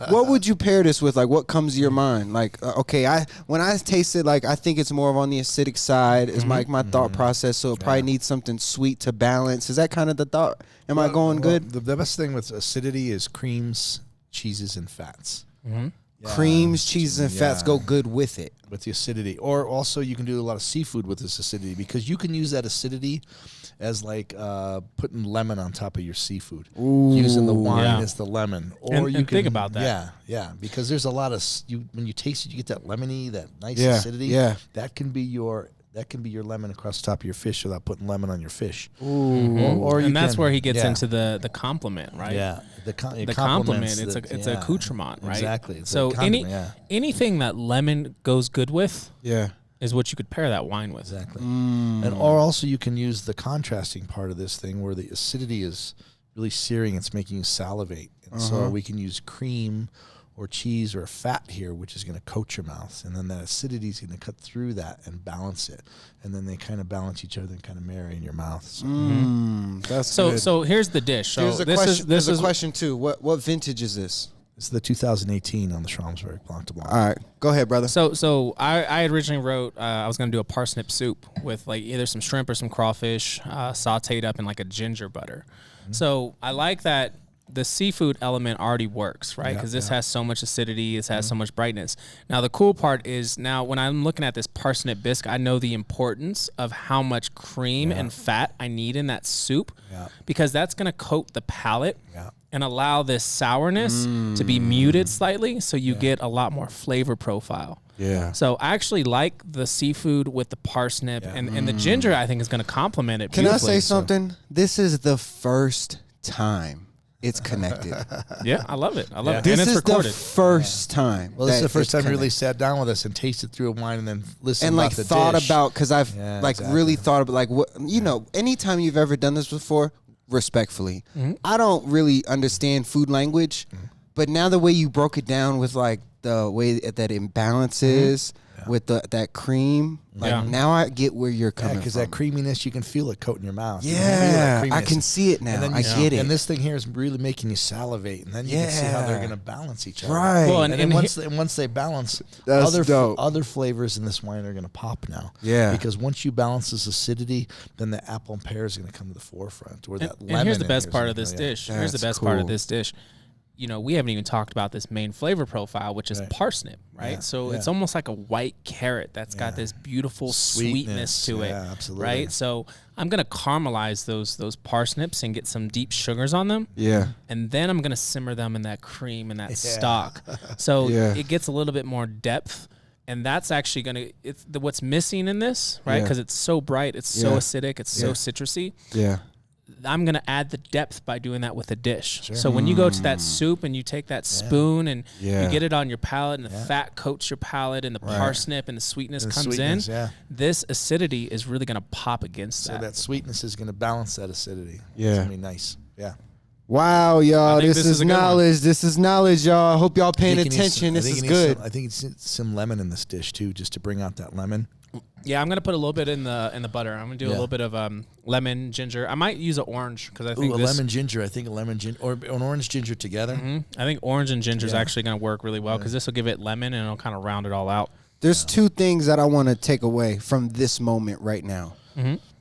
What would you pair this with? Like, what comes to your mind? Like, when I taste it, like, I think it's more on the acidic side is my thought process, so it probably needs something sweet to balance. Is that kind of the thought? Am I going good? The best thing with acidity is creams, cheeses, and fats. Mm-hmm. Yeah. Creams, cheeses, and fats go good with it. With the acidity. Or also you can do a lot of seafood with this acidity because you can use that acidity as like putting lemon on top of your seafood. Ooh, using the wine as the lemon. Or you can think about that. Yeah. Because there's a lot of when you taste it, you get that lemony, that nice acidity. Yeah. That can be your lemon across the top of your fish without putting lemon on your fish. Ooh. And that's where he gets into the compliment, right? Yeah. The compliment, it's a accoutrement, right? Exactly. It's so anything that lemon goes good with is what you could pair that wine with. Exactly. And or also you can use the contrasting part of this thing where the acidity is really searing, it's making you salivate. And so we can use cream or cheese or fat here, which is going to coat your mouth. And then that acidity is going to cut through that and balance it. And then they kind of balance each other and kind of marry in your mouth. So, that's good. So here's the dish. So there's a question too. What vintage is this? It's the 2018 on the Schramsberg Blanc de Blanc. All right, go ahead, brother. So I originally wrote I was gonna do a parsnip soup with like either some shrimp or some crawfish sautéed up in like a ginger butter. Mm-hmm. So I like that the seafood element already works, right? Because this has so much acidity, it has so much brightness. Now the cool part is now when I'm looking at this parsnip bisque, I know the importance of how much cream and fat I need in that soup because that's gonna coat the palate. And allow this sourness to be muted slightly so you get a lot more flavor profile. Yeah. So I actually like the seafood with the parsnip and the ginger I think is going to complement it. Can I say something? This is the first time it's connected. Yeah, I love it. I love it. This and it's is recorded. the first time. Well, this is the first time you really sat down with us and tasted through a wine and then listened and like about the thought dish. about, because I've really thought about like what, you know, anytime you've ever done this before, respectfully, I don't really understand food language, but now the way you broke it down with like the way that imbalance is with that cream, like now I get where you're coming from. Because that creaminess, you can feel it coating your mouth. Yeah, I can see it now. I get it. And this thing here is really making you salivate, and then you can see how they're going to balance each other. Right. Well, and once they balance, other flavors in this wine are going to pop now. Yeah. Because once you balance this acidity, then the apple and pear is going to come to the forefront. Or that lemon. And here's the best part of this dish. Here's the best part of this dish. You know, we haven't even talked about this main flavor profile, which is parsnip, right? It's almost like a white carrot that's got this beautiful sweetness to it, absolutely. right? So I'm gonna caramelize those parsnips and get some deep sugars on them, and then I'm gonna simmer them in that cream and that stock, so it gets a little bit more depth. And that's actually gonna what's missing in this, right? Because it's so bright, it's so acidic, it's so citrusy. Yeah. I'm going to add the depth by doing that with a dish. Sure. So when you go to that soup and you take that spoon and you get it on your palate and the fat coats your palate and the parsnip and the sweetness comes in, this acidity is really going to pop against that. So that sweetness is going to balance that acidity. Yeah. It's going to be nice. Yeah. Wow, y'all, this is knowledge. This is knowledge, y'all. I hope y'all paying attention. This is good. I think it's some lemon in this dish, too, just to bring out that lemon. Yeah, I'm gonna put a little bit in the butter. I'm gonna do a little bit of lemon, ginger. I might use an orange because I think lemon ginger. I think a lemon ginger or an orange ginger together. I think orange and ginger is actually gonna work really well because this will give it lemon and it'll kind of round it all out. There's two things that I want to take away from this moment right now.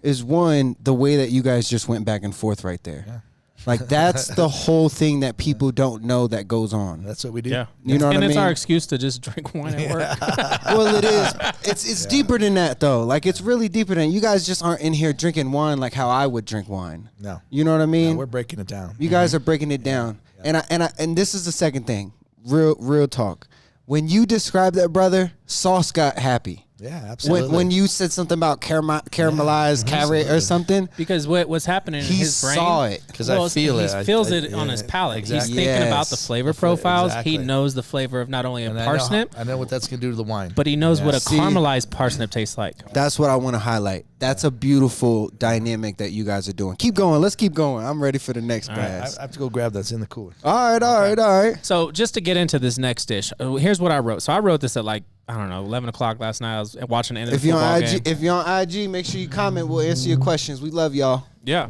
Is one, the way that you guys just went back and forth right there. Yeah. Like, that's the whole thing that people don't know that goes on. That's what we do. Yeah. You know what I mean? And it's our excuse to just drink wine at work. Well, it is. It's deeper than that, though. Like, it's really deeper than you guys just aren't in here drinking wine like how I would drink wine. No. You know what I mean? No, we're breaking it down. You guys are breaking it down. Yeah. And this is the second thing. Real talk. When you described that, brother, Sauce got happy. Yeah, absolutely. When you said something about caramelized carrot or something, because what's happening in his brain, he saw it because I feel it. He feels it on his palate. Exactly. He's thinking about the flavor profiles. Exactly. He knows the flavor of not only a parsnip. I know what that's gonna do to the wine, but he knows what a caramelized parsnip tastes like. That's what I want to highlight. That's a beautiful dynamic that you guys are doing. Keep going. Let's keep going. I'm ready for the next glass. I have to go grab that's in the cooler. All right. So just to get into this next dish, here's what I wrote. So I wrote this at like, I don't know, 11 o'clock last night. I was watching the end of the football game. If you're on IG, make sure you comment. We'll answer your questions. We love y'all. Yeah.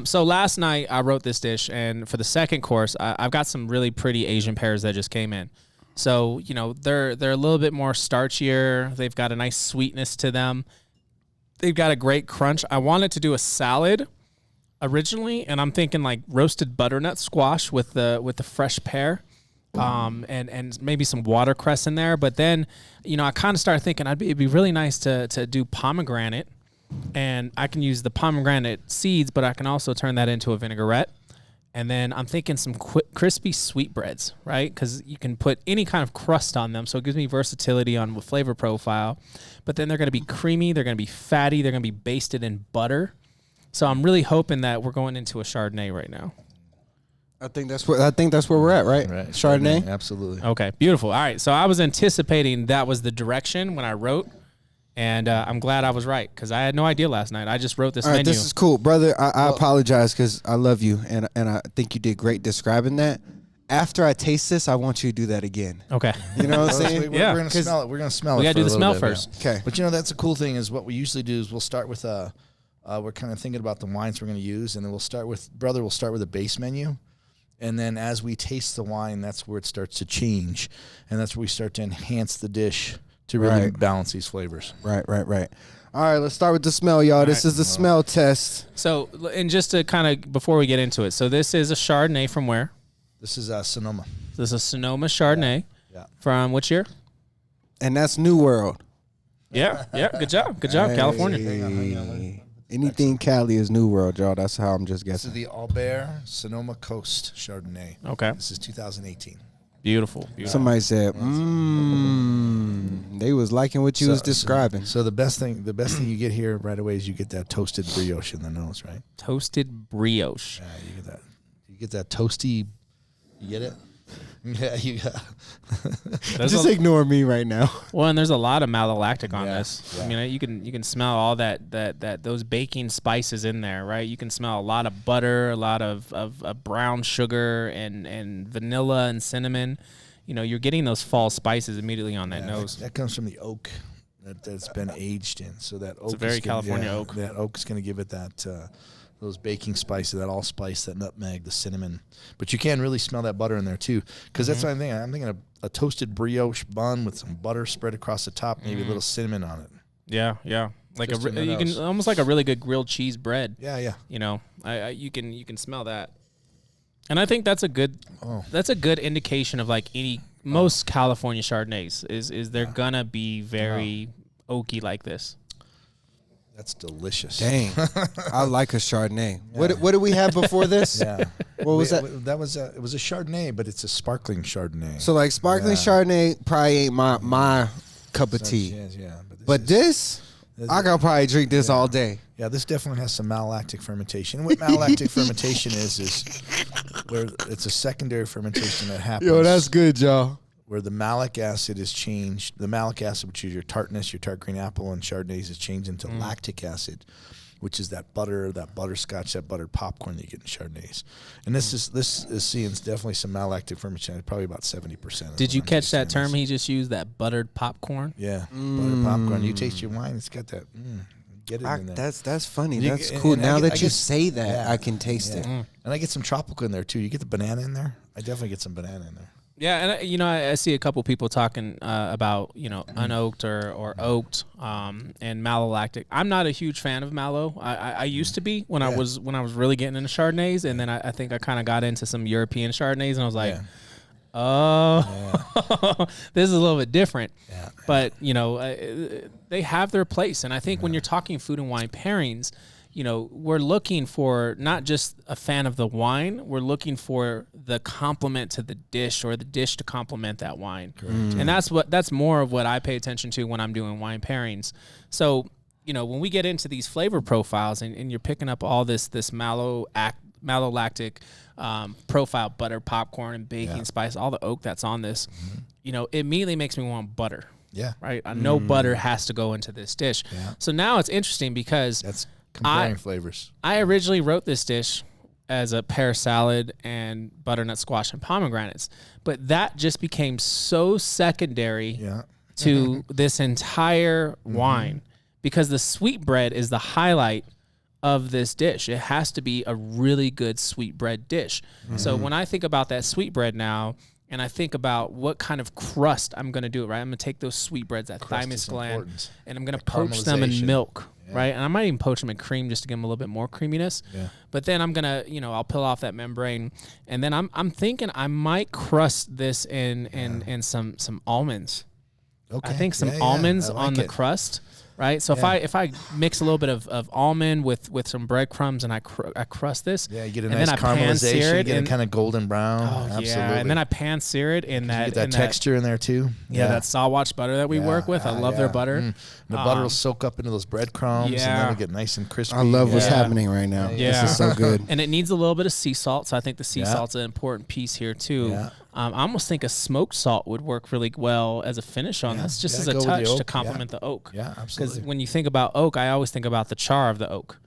So last night I wrote this dish, and for the second course, I've got some really pretty Asian pears that just came in. So, you know, they're a little bit more starchier. They've got a nice sweetness to them. They've got a great crunch. I wanted to do a salad originally, and I'm thinking like roasted butternut squash with the fresh pear. And maybe some watercress in there. But then, you know, I kind of started thinking it'd be really nice to do pomegranate, and I can use the pomegranate seeds, but I can also turn that into a vinaigrette. And then I'm thinking some crispy sweetbreads, right? Because you can put any kind of crust on them, so it gives me versatility on the flavor profile. But then they're going to be creamy, they're going to be fatty, they're going to be basted in butter. So I'm really hoping that we're going into a Chardonnay right now. I think that's where we're at, right? Chardonnay? Absolutely. Okay, beautiful. All right, so I was anticipating that was the direction when I wrote, and I'm glad I was right because I had no idea last night. I just wrote this menu. This is cool, brother. I apologize because I love you, and I think you did great describing that. After I taste this, I want you to do that again. Okay. You know what I'm saying? We're going to smell it. We're going to smell it. We got to do the smell bit, first. Yeah. Okay. But, you know, that's a cool thing is what we usually do is we'll start with we're kind of thinking about the wines we're going to use, and then we'll start with a base menu. And then as we taste the wine, that's where it starts to change. And that's where we start to enhance the dish to really balance these flavors. Right. All right, let's start with the smell, y'all. This is the smell test. So, and just to kind of, before we get into it, so this is a Chardonnay from where? This is Sonoma. This is a Sonoma Chardonnay. Yeah. From which year? And that's New World. Yeah. Good job, California. Hang on. Anything Cali is New World, y'all. That's how I'm just guessing. This is the Albert Sonoma Coast Chardonnay. Okay. This is 2018. Beautiful. Somebody said, they was liking what you was describing. So the best thing you get here right away is you get that toasted brioche in the nose, right? Toasted brioche. Yeah, you get that. You get that toasty. You get it? Yeah, you got. Just ignore me right now. Well, and there's a lot of malolactic on this. Yeah. I mean, you can smell all that those baking spices in there, right? You can smell a lot of butter, a lot of brown sugar and vanilla and cinnamon. You know, you're getting those fall spices immediately on that nose. That comes from the oak that's been aged in. So that oak It's a very California oak. That oak is going to give it that those baking spices, that allspice, that nutmeg, the cinnamon. But you can really smell that butter in there too, because that's what I'm thinking. I'm thinking of a toasted brioche bun with some butter spread across the top, maybe a little cinnamon on it. Yeah. Like you can almost like a really good grilled cheese bread. Yeah. You know, you can smell that, and I think that's a good indication of like most California Chardonnays is they're gonna be very oaky like this. That's delicious. Dang, I like a Chardonnay. Yeah. What did we have before this? Yeah, what was that? That was it was a Chardonnay, but it's a sparkling Chardonnay. So like sparkling Chardonnay probably ain't my cup of tea. Yeah, but this I could probably drink this all day. Yeah, this definitely has some malolactic fermentation. And what malolactic fermentation is where it's a secondary fermentation that happens. Yo, that's good, y'all. Where the malic acid is changed. The malic acid, which is your tartness, your tart green apple, and Chardonnays, is changed into lactic acid, which is that butter, that butterscotch, that buttered popcorn that you get in Chardonnays. And this is seeing definitely some malolactic fermentation, probably about 70%. Did you catch that term he just used, that buttered popcorn? Yeah, buttered popcorn. You taste your wine, it's got that. Get it in there. That's funny. That's cool. Now that you say that, I can taste it. And I get some tropical in there too. You get the banana in there. I definitely get some banana in there. Yeah, and I see a couple people talking about unoaked or oaked and malolactic. I'm not a huge fan of malo. I used to be when I was really getting into Chardonnays, and then I think I kind of got into some European Chardonnays, and I was like, this is a little bit different. Yeah. But they have their place, and I think when you're talking food and wine pairings, we're looking for not just a fan of the wine, we're looking for the complement to the dish or the dish to complement that wine. And that's more of what I pay attention to when I'm doing wine pairings. So, when we get into these flavor profiles and you're picking up all this malolactic profile, butter, popcorn, and baking spice, all the oak that's on this, it immediately makes me want butter. Yeah. Right? I know butter has to go into this dish. Yeah. So now it's interesting because that's comparing flavors. I originally wrote this dish as a pear salad and butternut squash and pomegranates, but that just became so secondary to this entire wine because the sweetbread is the highlight of this dish. It has to be a really good sweetbread dish. So when I think about that sweetbread now, and I think about what kind of crust I'm going to do it, right? I'm going to take those sweetbreads, that thymus gland, and I'm going to poach them in milk, right? And I might even poach them in cream just to give them a little bit more creaminess. Yeah. But then I'm going to, I'll peel off that membrane, and then I'm thinking I might crust this in some almonds. Okay. I think some almonds on the crust. Right, so if I mix a little bit of almond with some breadcrumbs and I crust this, you get a nice caramelization, you get a kind of golden brown. Absolutely. And then I pan sear it in that. You get that texture in there too. Yeah, that Saus butter that we work with. I love their butter. The butter will soak up into those breadcrumbs, and then it'll get nice and crispy. I love what's happening right now. Yeah. This is so good. And it needs a little bit of sea salt, so I think the sea salt's an important piece here too. Yeah. I almost think a smoked salt would work really well as a finish on this, just as a touch to complement the oak. Yeah, absolutely. Because when you think about oak, I always think about the char of the oak.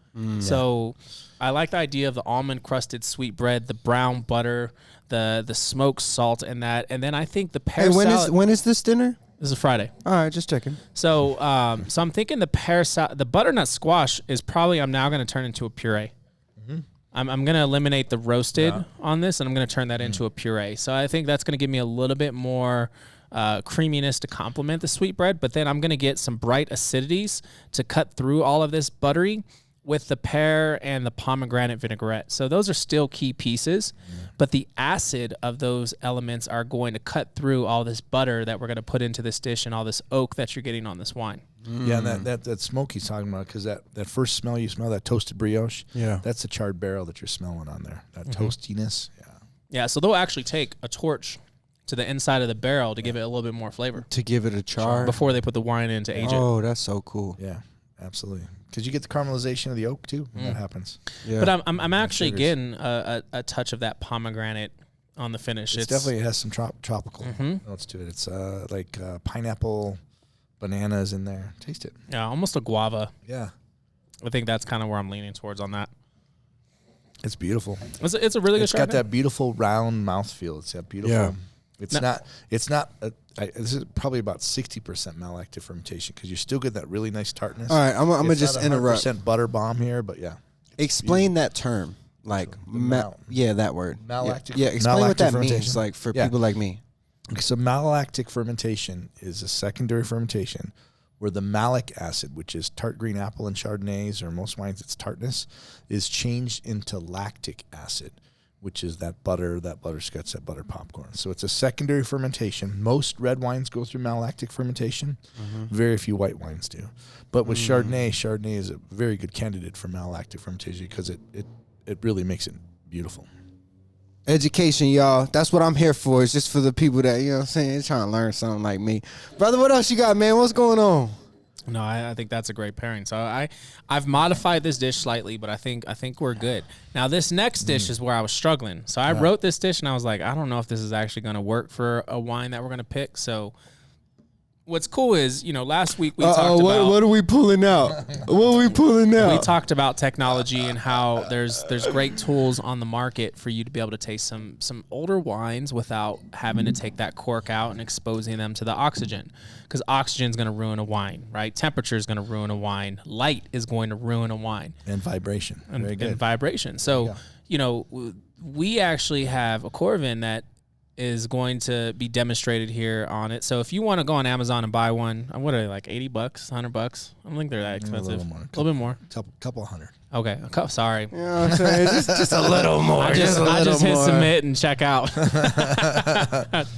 So I like the idea of the almond crusted sweetbread, the brown butter, the smoked salt, and that. And then I think the pear salad. When is this dinner? This is Friday. All right, just checking. So I'm thinking the pear salad, the butternut squash is probably I'm now going to turn into a puree. I'm going to eliminate the roasted on this, and I'm going to turn that into a puree. So I think that's going to give me a little bit more creaminess to complement the sweetbread, but then I'm going to get some bright acidities to cut through all of this buttery with the pear and the pomegranate vinaigrette. So those are still key pieces, but the acid of those elements are going to cut through all this butter that we're going to put into this dish and all this oak that you're getting on this wine. Yeah, and that smoke he's talking about, because that first smell you smell, that toasted brioche, that's the charred barrel that you're smelling on there, that toastiness. Yeah, so they'll actually take a torch to the inside of the barrel to give it a little bit more flavor. To give it a char? Before they put the wine in to age it. Oh, that's so cool. Yeah, absolutely. Because you get the caramelization of the oak, too, when that happens. Yeah. But I'm actually getting a touch of that pomegranate on the finish. It's definitely, it has some tropical notes to it. It's like pineapple, bananas in there. Taste it. Yeah, almost a guava. Yeah. I think that's kind of where I'm leaning towards on that. It's beautiful. It's a really good Chardonnay. It's got that beautiful round mouthfeel. It's that beautiful. Yeah. It's not. This is probably about 60% malolactic fermentation, because you're still getting that really nice tartness. All right, I'm gonna just interrupt. 100% butter bomb here, but yeah. Explain that term, like that word. Malolactic. Yeah, explain what that means, like for people like me. So malolactic fermentation is a secondary fermentation where the malic acid, which is tart green apple in Chardonnays or most wines, it's tartness, is changed into lactic acid, which is that butterscotch, that butter popcorn. So it's a secondary fermentation. Most red wines go through malolactic fermentation. Very few white wines do. But with Chardonnay is a very good candidate for malolactic fermentation, because it really makes it beautiful. Education, y'all. That's what I'm here for. It's just for the people that, you know what I'm saying, trying to learn something like me. Brother, what else you got, man? What's going on? No, I think that's a great pairing. So I've modified this dish slightly, but I think we're good. Now this next dish is where I was struggling. So I wrote this dish and I was like, I don't know if this is actually going to work for a wine that we're going to pick. So what's cool is, last week we talked about... What are we pulling out? What are we pulling out? We talked about technology and how there's great tools on the market for you to be able to taste some older wines without having to take that cork out and exposing them to the oxygen. Because oxygen is going to ruin a wine, right? Temperature is going to ruin a wine. Light is going to ruin a wine. And vibration. Very good. And vibration. So, we actually have a Corvin that is going to be demonstrated here on it. So if you want to go on Amazon and buy one, what are they, like $80, $100? I don't think they're that expensive. A little bit more. Couple hundred. Okay. Sorry. You know what I'm saying? just a little more. I just hit submit and check out.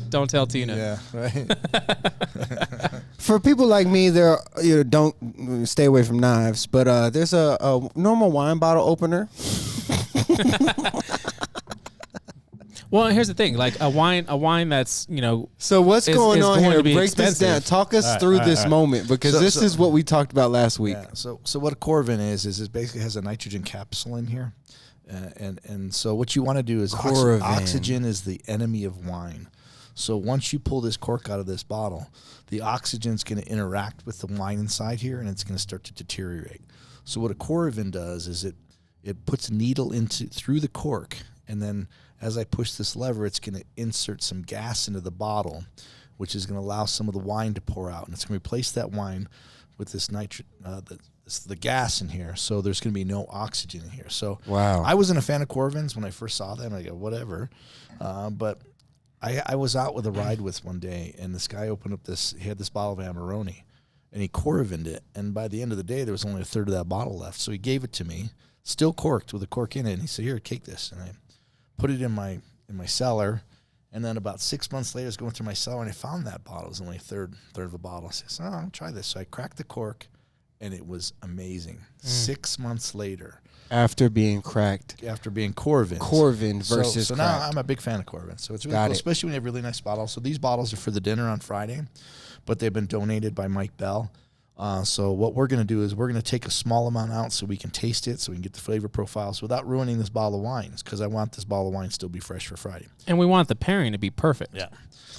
Don't tell Tina. Yeah, right. For people like me, don't stay away from knives, but there's a normal wine bottle opener. Well, here's the thing: like a wine that's So what's going on here? Break expensive. this down. Talk us through this moment, because this is what we talked about last week. Yeah. So what a Corvin is it basically has a nitrogen capsule in here, and so what you want to do is oxygen is the enemy of wine. So once you pull this cork out of this bottle, the oxygen is going to interact with the wine inside here, and it's going to start to deteriorate. So what a Corvin does is it puts a needle through the cork, and then as I push this lever, it's going to insert some gas into the bottle, which is going to allow some of the wine to pour out. And it's going to replace that wine with this the gas in here. So there's going to be no oxygen in here. So wow. I wasn't a fan of Corvins when I first saw them. I go, whatever. But I was out with a ride with one day, and this guy opened up he had this bottle of Amarone, and he Corvined it. And by the end of the day, there was only a third of that bottle left. So he gave it to me, still corked with a cork in it. And he said, here, take this. And I put it in my cellar, and then about 6 months later, I was going through my cellar, and I found that bottle. It was only a third of a bottle. I said, I'll try this. So I cracked the cork, and it was amazing. 6 months later. After being cracked. After being Corvin. Corvin versus So now I'm a big fan of Corvin. So it's really cool, especially when you have really nice bottles. So these bottles are for the dinner on Friday, but they've been donated by Mike Bell. So what we're going to do is we're going to take a small amount out so we can taste it, so we can get the flavor profiles without ruining this bottle of wine, because I want this bottle of wine to still be fresh for Friday. And we want the pairing to be perfect. Yeah.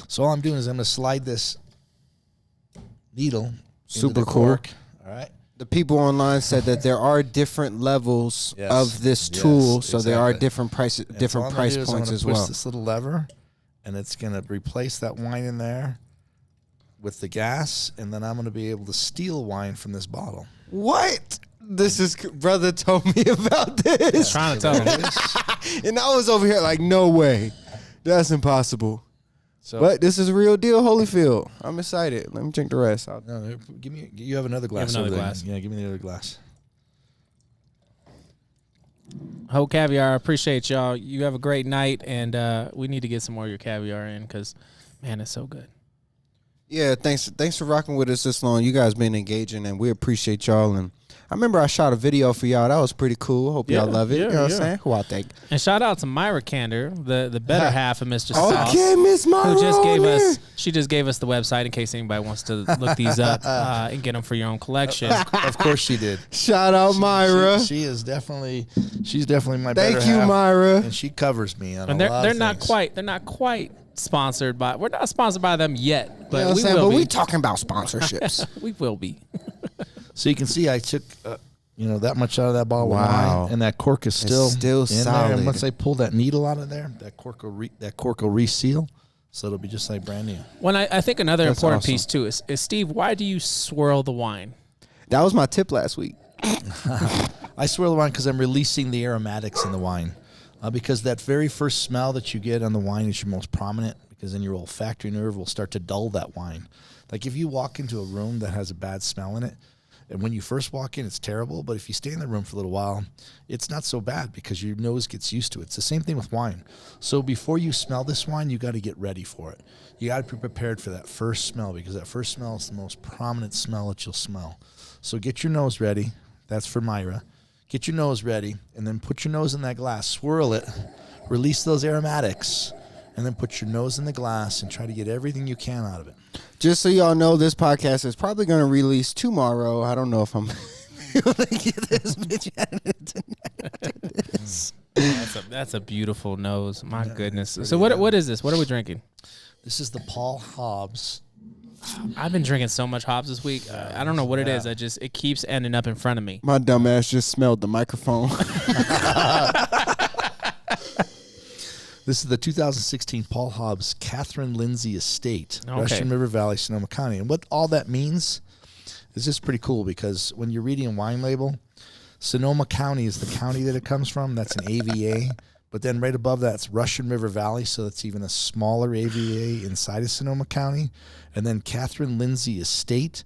So all I'm doing is I'm going to slide this needle Super into the cool. cork. All right. The people online said that there are different levels of this tool, so there are different price points as well. Push this little lever, and it's going to replace that wine in there with the gas, and then I'm going to be able to steal wine from this bottle. What? This is brother told me about this. Trying to tell him. And I was over here like, no way. That's impossible. So, but this is a real deal, Holyfield. I'm excited. Let me drink the rest. No, give me. You have another glass. Another glass. Yeah, give me the other glass. Whole caviar. I appreciate y'all. You have a great night, and we need to get some more of your caviar in because, man, it's so good. Yeah, thanks for rocking with us this long. You guys been engaging, and we appreciate y'all. And I remember I shot a video for y'all. That was pretty cool. Hope y'all love it. You know what I'm saying? Who I think. And shout out to Myra Kander, the better half of Mr. Sauce. Okay, Miss Myra. Who just gave us? She just gave us the website in case anybody wants to look these up and get them for your own collection. Of course she did. Shout out Myra. She's definitely my better half. Thank you, Myra. And she covers me on and a lot they're of not things. quite. They're not quite sponsored by. We're not sponsored by them yet, but You know what I'm we saying? will But be. we talking about sponsorships. We will be. So you can see I took that much out of that bottle of wine, and that cork is still in solid. there. And once I pull that needle out of there, that cork will reseal, so it'll be just like brand new. When I think another That's important awesome. piece too is Steve, why do you swirl the wine? That was my tip last week. I swirl the wine because I'm releasing the aromatics in the wine, because that very first smell that you get on the wine is your most prominent, because then your olfactory nerve will start to dull that wine. Like if you walk into a room that has a bad smell in it, and when you first walk in, it's terrible. But if you stay in the room for a little while, it's not so bad because your nose gets used to it. It's the same thing with wine. So before you smell this wine, you got to get ready for it. You got to be prepared for that first smell, because that first smell is the most prominent smell that you'll smell. So get your nose ready. That's for Myra. Get your nose ready, and then put your nose in that glass. Swirl it. Release those aromatics. And then put your nose in the glass and try to get everything you can out of it. Just so y'all know, this podcast is probably going to release tomorrow. I don't know if I'm able to get this bitch out of it tonight. That's a beautiful nose. My goodness. So what is this? What are we drinking? This is the Paul Hobbs. I've been drinking so much hops this week. I don't know what it is. It keeps ending up in front of me. My dumb ass just smelled the microphone. This is the 2016 Paul Hobbs Catherine Lindsay Estate, Okay. Russian River Valley, Sonoma County. And what all that means is just pretty cool, because when you're reading a wine label, Sonoma County is the county that it comes from. That's an AVA. But then right above that's Russian River Valley, so that's even a smaller AVA inside of Sonoma County. And then Catherine Lindsay Estate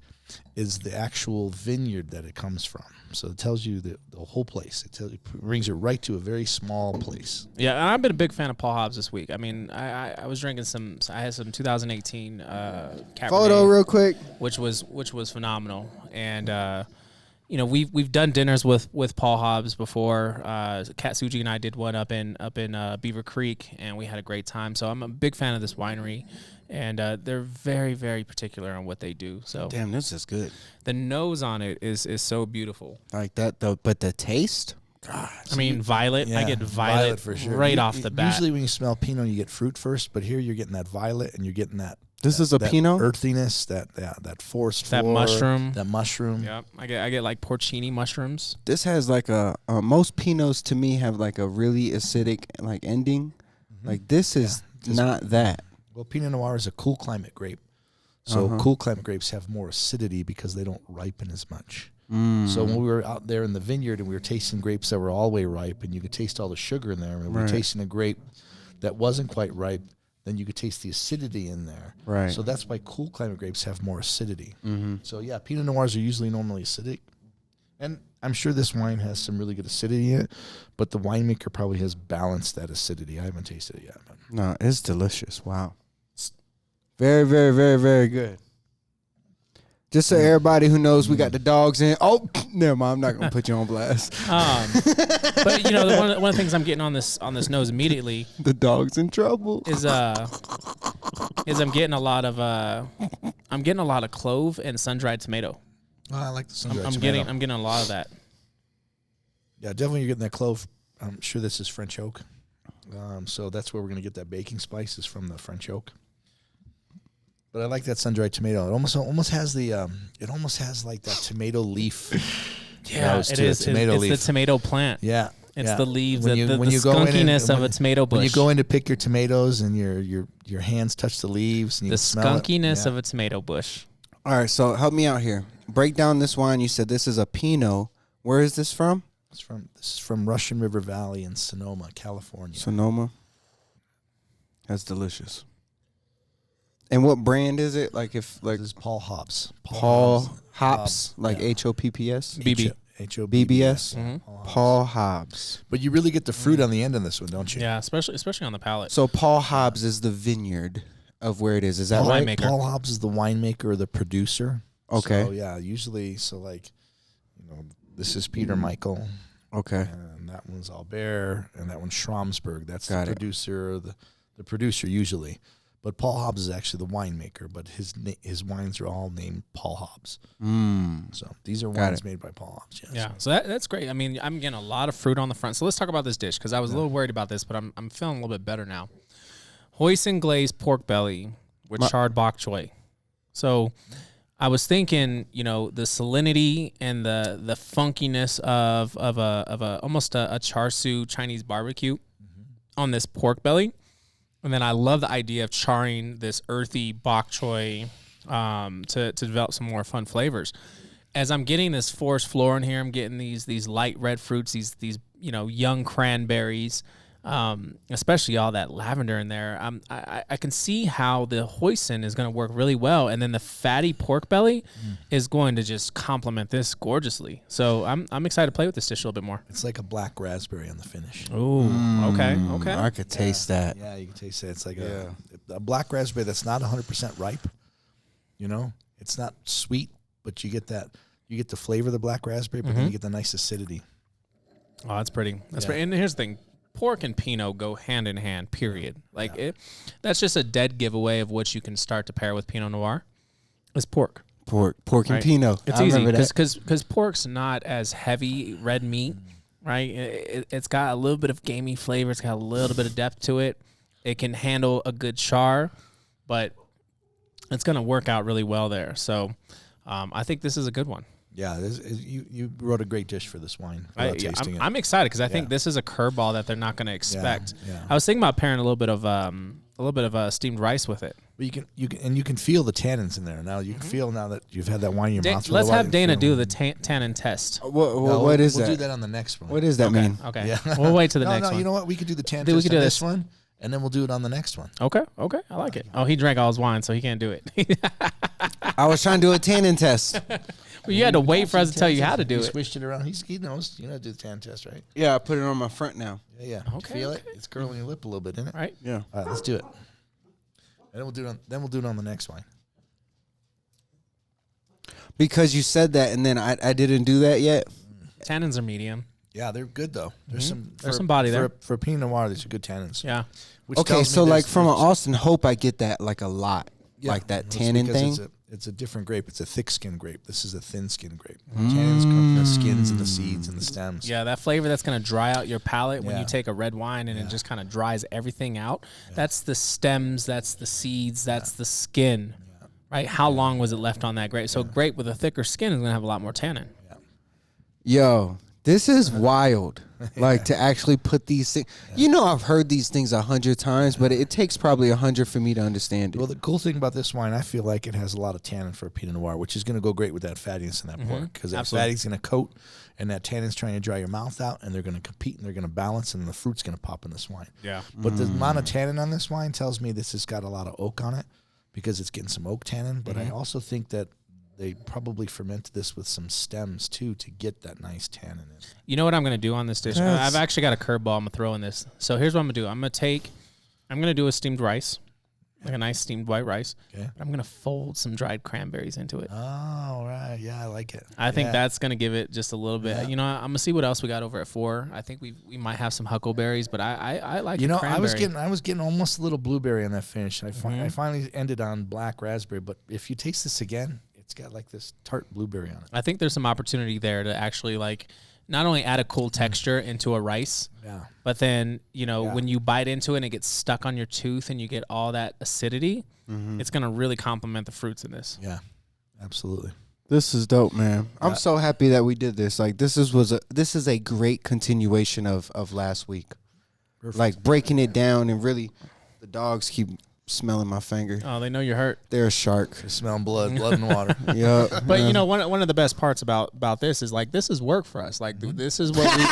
is the actual vineyard that it comes from. So it tells you the whole place. It brings you right to a very small place. Yeah, and I've been a big fan of Paul Hobbs this week. I mean, I was drinking I had some 2018 Cabernet. Photo real quick. Which was phenomenal. And we've done dinners with Paul Hobbs before. Kat Suji and I did one up in Beaver Creek, and we had a great time. So I'm a big fan of this winery, and they're very, very particular on what they do. So Damn, this is good. the nose on it is so beautiful. Like that, though. But the taste? I mean, violet. I get violet for sure. right off the bat. Usually when you smell Pinot, you get fruit first, but here you're getting that violet, and you're getting that. This is a that Pinot? earthiness, that forest That floor, mushroom. that mushroom. Yeah, I get like porcini mushrooms. This has like most Pinots to me have like a really acidic like ending. Like this is not that. Well, Pinot Noir is a cool climate grape, so cool climate grapes have more acidity because they don't ripen as much. So when we were out there in the vineyard and we were tasting grapes that were all the way ripe, and you could taste all the sugar in there, and we were tasting a grape that wasn't quite ripe, then you could taste the acidity in there. Right. So that's why cool climate grapes have more acidity. So yeah, Pinot Noirs are normally acidic. And I'm sure this wine has some really good acidity in it, but the winemaker probably has balanced that acidity. I haven't tasted it yet. But. No, it's delicious. Wow. It's very, very, very, very good. Just so everybody who knows we got the dogs in. Oh, never mind. I'm not going to put you on blast. But one of the things I'm getting on this nose immediately The dog's in trouble. is I'm getting a lot of clove and sun-dried tomato. Oh, I like the sun-dried I'm tomato. getting a lot of that. Yeah, definitely you're getting that clove. I'm sure this is French oak. So that's where we're going to get that baking spice is from the French oak. But I like that sun-dried tomato. It almost has like that tomato leaf. Yeah, nose it to is. Tomato It's leaf. the tomato plant. Yeah. It's the leaves, When the you go in skunkiness of a tomato bush. When you go in to pick your tomatoes and your hands touch the leaves and you the smell it. skunkiness Yeah. of a tomato bush. All right, so help me out here. Break down this wine. You said this is a Pinot. Where is this from? This is from Russian River Valley in Sonoma, California. Sonoma. That's delicious. And what brand is it? Like this is Paul Hops. Paul Hops, like HOPPS? BB. BBS. Paul Hobbs. But you really get the fruit on the end of this one, don't you? Yeah, especially on the palate. So Paul Hobbs is the vineyard of where it is. Is that right? Winemaker. Paul Hobbs is the winemaker or the producer. Okay. So, yeah, usually, this is Peter Michael. Okay. And that one's Albert, and that one's Schramsberg. That's Got the it. producer, the producer usually. But Paul Hobbs is actually the winemaker, but his wines are all named Paul Hobbs. So these are wines made by Paul Hobbs. Yes. Yeah, so that's great. I mean, I'm getting a lot of fruit on the front. So let's talk about this dish because I was a little worried about this, but I'm feeling a little bit better now. Hoisin glazed pork belly with charred bok choy. So I was thinking, the salinity and the funkiness of a almost a char siu Chinese barbecue on this pork belly. And then I love the idea of charring this earthy bok choy to develop some more fun flavors. As I'm getting this forest floor in here, I'm getting these light red fruits, these young cranberries, especially all that lavender in there. I can see how the hoisin is going to work really well, and then the fatty pork belly is going to just complement this gorgeously. So I'm excited to play with this dish a little bit more. It's like a black raspberry on the finish. Oh, okay. I could taste that. Yeah, you can taste it. It's like a black raspberry that's not 100% ripe. It's not sweet, but you get the flavor of the black raspberry, but then you get the nice acidity. Oh, that's pretty. That's pretty. And here's the thing. Pork and Pinot go hand in hand, period. That's just a dead giveaway of what you can start to pair with Pinot Noir is pork. Pork and Pinot. It's easy because pork's not as heavy red meat, right? It's got a little bit of gamey flavor. It's got a little bit of depth to it. It can handle a good char, but it's going to work out really well there. So I think this is a good one. Yeah, you wrote a great dish for this wine. Tasting it. I'm excited because I think this is a curveball that they're not going to expect. Yeah. I was thinking about pairing a little bit of steamed rice with it. But you can feel the tannins in there now. You can feel now that you've had that wine in your mouth. Let's have Dana do the Tannin Test. What is that? We'll do that on the next one. What does that mean? Okay. Yeah. We'll wait to the next one. You know what? We could do the Tannin Test on this one, and then we'll do it on the next one. Okay. I like it. Oh, he drank all his wine, so he can't do it. I was trying to do a tannin test. Well, you had to wait for us to tell you how to do it. Switched it around. He knows. You know how to do the Tannin Test, right? Yeah, I put it on my front now. Yeah. Okay. Feel it? It's curling your lip a little bit, isn't it? Right. Yeah. All right, let's do it. And then we'll do it on the next wine. Because you said that, and then I didn't do that yet. Tannins are medium. Yeah, they're good though. There's some body there for Pinot Noir. There's good tannins. Yeah. Okay, so like from an Austin Hope, I get that like a lot, like that tannin thing. It's a different grape. It's a thick skin grape. This is a thin skin grape. Tannins come from the skins and the seeds and the stems. Yeah, that flavor that's going to dry out your palate when you take a red wine and it just kind of dries everything out. Yeah. That's the stems, that's the seeds, that's the skin, right? How long was it left on that grape? So grape with a thicker skin is going to have a lot more tannin. Yo, this is wild. Like to actually put these things. I've heard these things 100 times, but it takes probably 100 for me to understand it. Well, the cool thing about this wine, I feel like it has a lot of tannin for a Pinot Noir, which is going to go great with that fattiness in that pork because that fatty's going to coat, and that tannin's trying to dry your mouth out, and they're going to compete and they're going to balance, and the fruit's going to pop in this wine. Yeah. But the amount of tannin on this wine tells me this has got a lot of oak on it because it's getting some oak tannin. But I also think that they probably fermented this with some stems too to get that nice tannin in. You know what I'm going to do on this dish? I've actually got a curveball I'm going to throw in this. So here's what I'm going to do. I'm going to do a steamed rice, like a nice steamed white rice. Okay. I'm going to fold some dried cranberries into it. Oh, right. Yeah, I like it. I think that's going to give it just a little bit. Yeah. I'm going to see what else we got over at 4. I think we might have some huckleberries, but I like the cranberry. I was getting almost a little blueberry on that finish. I finally ended on black raspberry, but if you taste this again, it's got like this tart blueberry on it. I think there's some opportunity there to actually like not only add a cool texture into a rice, but then, when you bite into it and it gets stuck on your tooth and you get all that acidity, it's going to really complement the fruits in this. Yeah, absolutely. This is dope, man. I'm so happy that we did this. Like this is a great continuation of last week. Perfect. Like breaking it down and really the dogs keep smelling my finger. Oh, they know you're hurt. They're a shark. They're smelling blood and water. Yeah. But you know, one of the best parts about this is like, this is work for us. Like, this is what we.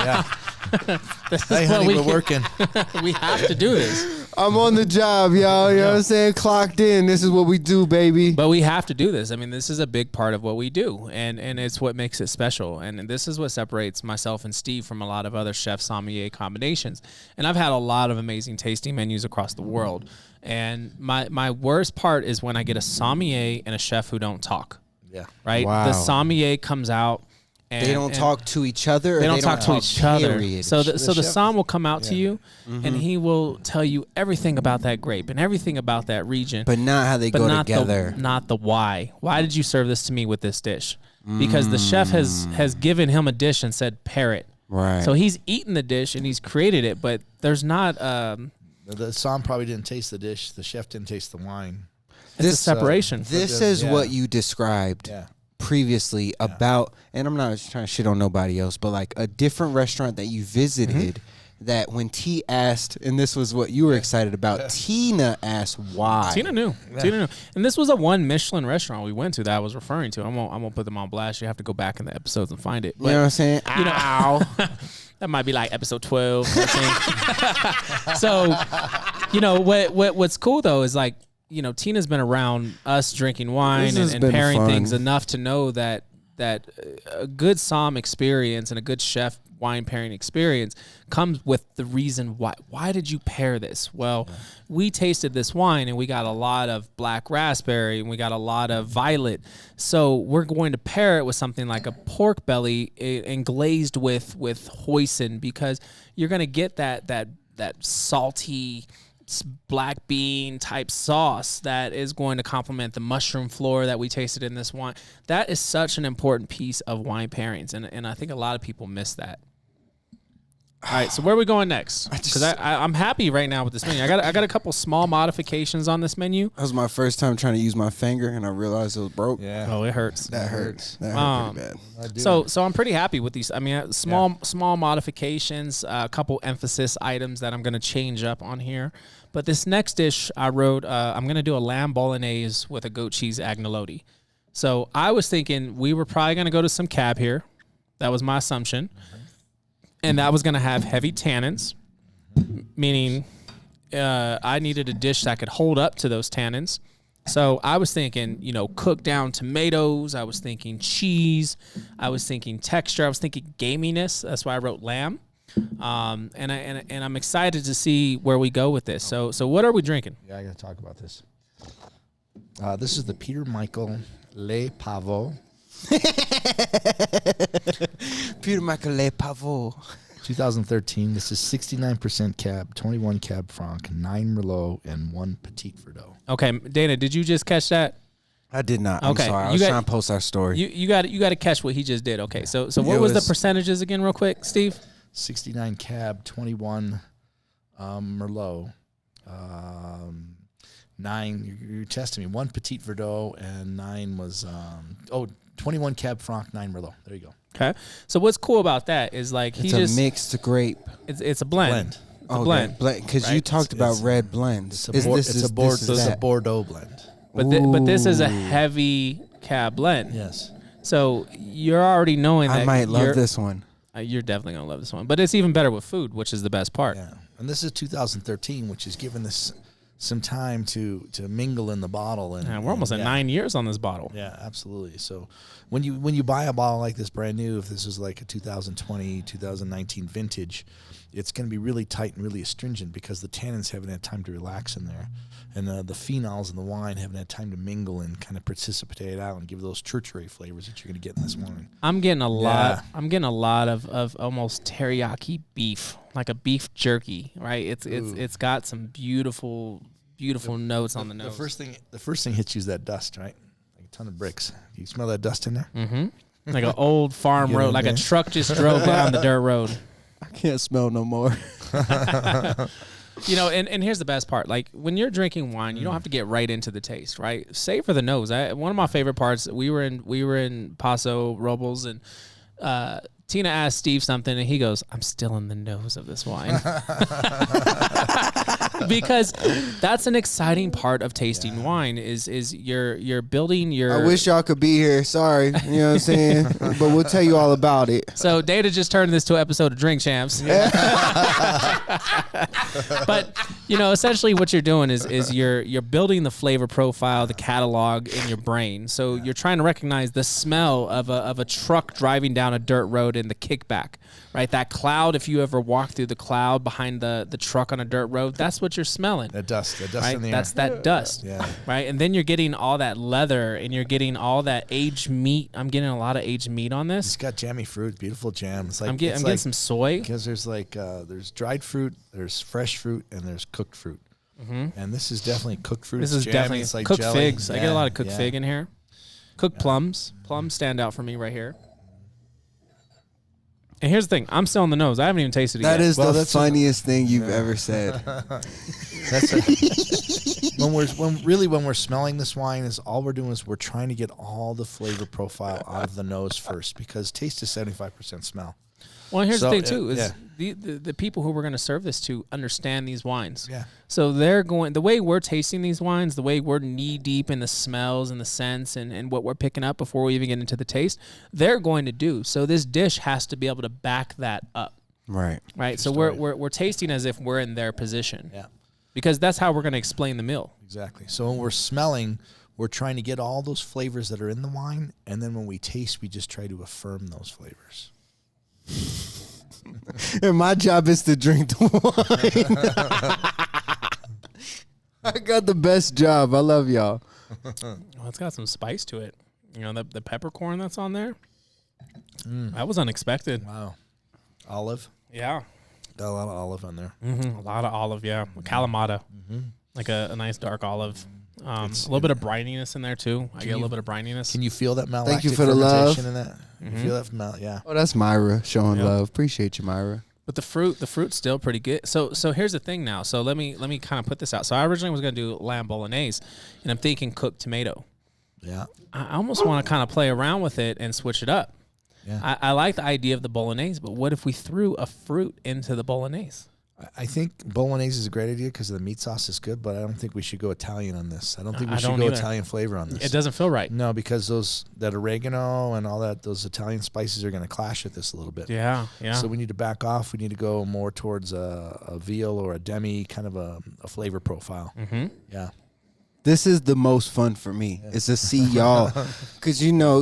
Yeah. Hey, honey, we're working. We have to do this. I'm on the job, y'all. You know what I'm saying? Clocked in. This is what we do, baby. But we have to do this. I mean, this is a big part of what we do, and it's what makes it special. And this is what separates myself and Steve from a lot of other chef sommelier combinations. And I've had a lot of amazing tasting menus across the world. And my worst part is when I get a sommelier and a chef who don't talk. Yeah. Right? Wow. The sommelier comes out. And, they don't talk to each other. They don't talk to each other. Period. So the som will come out to you, and he will tell you everything about that grape and everything about that region, but not how they go together. Not the why. Why did you serve this to me with this dish? Because the chef has given him a dish and said pair it. Right. So he's eaten the dish and he's created it, but there's not. The som probably didn't taste the dish. The chef didn't taste the wine. It's a separation. This is what you described. Yeah. Previously about, and I'm not trying to shit on nobody else, but like a different restaurant that you visited that when T asked, and this was what you were excited about, Tina asked why. Tina knew. Tina knew. And this was a 1 Michelin restaurant we went to that I was referring to. I won't put them on blast. You have to go back in the episodes and find it. But, you know what I'm saying? You know, that might be like episode 12, 13. So, you know, what's cool though is like, you know, Tina's been around us drinking wine and pairing things enough to know that a good som experience and a good chef wine pairing experience comes with the reason why. Why did you pair this? Well, we tasted this wine and we got a lot of black raspberry and we got a lot of violet. So we're going to pair it with something like a pork belly and glazed with hoisin, because you're going to get that salty black bean type sauce that is going to complement the mushroom floor that we tasted in this wine. That is such an important piece of wine pairings, and I think a lot of people miss that. All right, so where are we going next? Because I'm happy right now with this menu. I got a couple small modifications on this menu. That was my first time trying to use my finger, and I realized it was broke. Yeah. Oh, it hurts. That hurts. That hurt pretty bad. So I'm pretty happy with these. I mean, small modifications, a couple emphasis items that I'm going to change up on here. But this next dish I wrote, I'm going to do a lamb bolognese with a goat cheese agnolotti. So I was thinking we were probably going to go to some cab here. That was my assumption. And that was going to have heavy tannins, meaning I needed a dish that could hold up to those tannins. So I was thinking, you know, cooked down tomatoes. I was thinking cheese. I was thinking texture. I was thinking gaminess. That's why I wrote lamb. And I'm excited to see where we go with this. So what are we drinking? Yeah, I got to talk about this. This is the Peter Michael Le Pavot. Peter Michael Le Pavot. 2013. This is 69% Cab, 21 Cab Franc, 9 Merlot, and 1 Petit Verdot. Okay, Dana, did you just catch that? I did not. Okay. I'm sorry. I was trying to post our story. You got to catch what he just did. Okay, so what was the percentages again, real quick, Steve? 69 Cab, 21 Merlot, 9. You're testing me. 1 Petit Verdot, and 9 was 21 Cab Franc, 9 Merlot. There you go. Okay. So what's cool about that is like it's a mixed grape. It's a blend. It's a blend. Because you talked about red blends. It's a Bordeaux blend. But this is a heavy cab blend. Yes. So you're already knowing that I might love this one. You're definitely gonna love this one. But it's even better with food, which is the best part. Yeah. And this is 2013, which is giving this some time to mingle in the bottle. And we're almost at 9 years on this bottle. Yeah, absolutely. So when you buy a bottle like this brand new, if this is like a 2020, 2019 vintage, it's going to be really tight and really astringent because the tannins haven't had time to relax in there. And the phenols in the wine haven't had time to mingle and kind of precipitate out and give those tertiary flavors that you're going to get in this wine. I'm getting a lot. I'm getting a lot of almost teriyaki beef, like a beef jerky, right? It's got some beautiful notes on the nose. The first thing hits you is that dust, right? Like a ton of bricks. You smell that dust in there? Mm-hmm. Like an old farm road, like a truck just drove down the dirt road. I can't smell no more. You know, and here's the best part. Like, when you're drinking wine, you don't have to get right into the taste, right? Savor the nose. One of my favorite parts, we were in Paso Robles, and Tina asked Steve something, and he goes, "I'm still in the nose of this wine." because that's an exciting part of tasting wine is you're building your. I wish y'all could be here. Sorry, you know what I'm saying, but we'll tell you all about it. So Data just turned this to an episode of Drink Champs. But essentially what you're doing is you're building the flavor profile, the catalog in your brain. So you're trying to recognize the smell of a truck driving down a dirt road and the kickback, right? That cloud, if you ever walk through the cloud behind the truck on a dirt road, that's what you're smelling. The dust right? in the That's air. that dust, right? And then you're getting all that leather and you're getting all that aged meat. I'm getting a lot of aged meat on this. It's got jammy fruit, beautiful jam. It's like, I'm getting some soy. Because there's there's dried fruit, there's fresh fruit, and there's cooked fruit. Mm-hmm. And this is definitely cooked fruit. This is jammy. definitely it's like cooked jelly. figs. I get a lot of cooked fig in here. Cooked plums. Plums stand out for me right here. And here's the thing. I'm still on the nose. I haven't even tasted it yet. That is the funniest thing you've ever said. When we're smelling this wine, is all we're doing is we're trying to get all the flavor profile out of the nose first, because taste is 75% smell. Well, and here's the thing too is the people who we're going to serve this to understand these wines. Yeah. So they're going the way we're tasting these wines, the way we're knee deep in the smells and the scents and what we're picking up before we even get into the taste, they're going to do. So this dish has to be able to back that up. Right. Right. So we're tasting as if we're in their position. Yeah. Because that's how we're going to explain the meal. Exactly. So when we're smelling, we're trying to get all those flavors that are in the wine, and then when we taste, we just try to affirm those flavors. And my job is to drink the wine. I got the best job. I love y'all. Well, it's got some spice to it. The peppercorn that's on there. That was unexpected. Wow. Olive. Yeah. Got a lot of olive on there. Mm-hmm. A lot of olive, yeah. Kalamata. Like a nice dark olive. A little bit of brininess in there, too. I get a little bit of brininess. Can you feel that malolactic Thank you for the love. fermentation in that? You feel that from yeah. Oh, that's Myra showing love. Appreciate you, Myra. But the fruit's still pretty good. So here's the thing now. So let me kind of put this out. So I originally was going to do lamb bolognese, and I'm thinking cooked tomato. Yeah. I almost want to kind of play around with it and switch it up. Yeah. I like the idea of the bolognese, but what if we threw a fruit into the bolognese? I think bolognese is a great idea because the meat sauce is good, but I don't think we should go Italian on this. I don't think we should go Italian flavor on this. It doesn't feel right. No, because that oregano and all those Italian spices are going to clash with this a little bit. Yeah. So we need to back off. We need to go more towards a veal or a demi kind of a flavor profile. Mm-hmm. Yeah. This is the most fun for me. It's to see y'all, because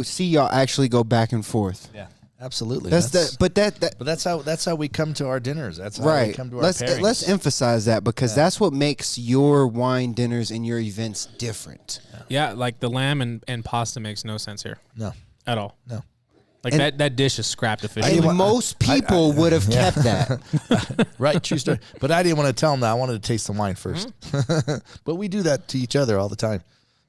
see y'all actually go back and forth. Yeah. Absolutely. But that's how we come to our dinners. That's how we come to our pairings. Let's emphasize that, because that's what makes your wine dinners and your events different. Yeah, like the lamb and pasta makes no sense here. No. At all. No. Like that dish is scrapped officially. And most people would have kept that. Right, true story. But I didn't want to tell them that. I wanted to taste the wine first. But we do that to each other all the time.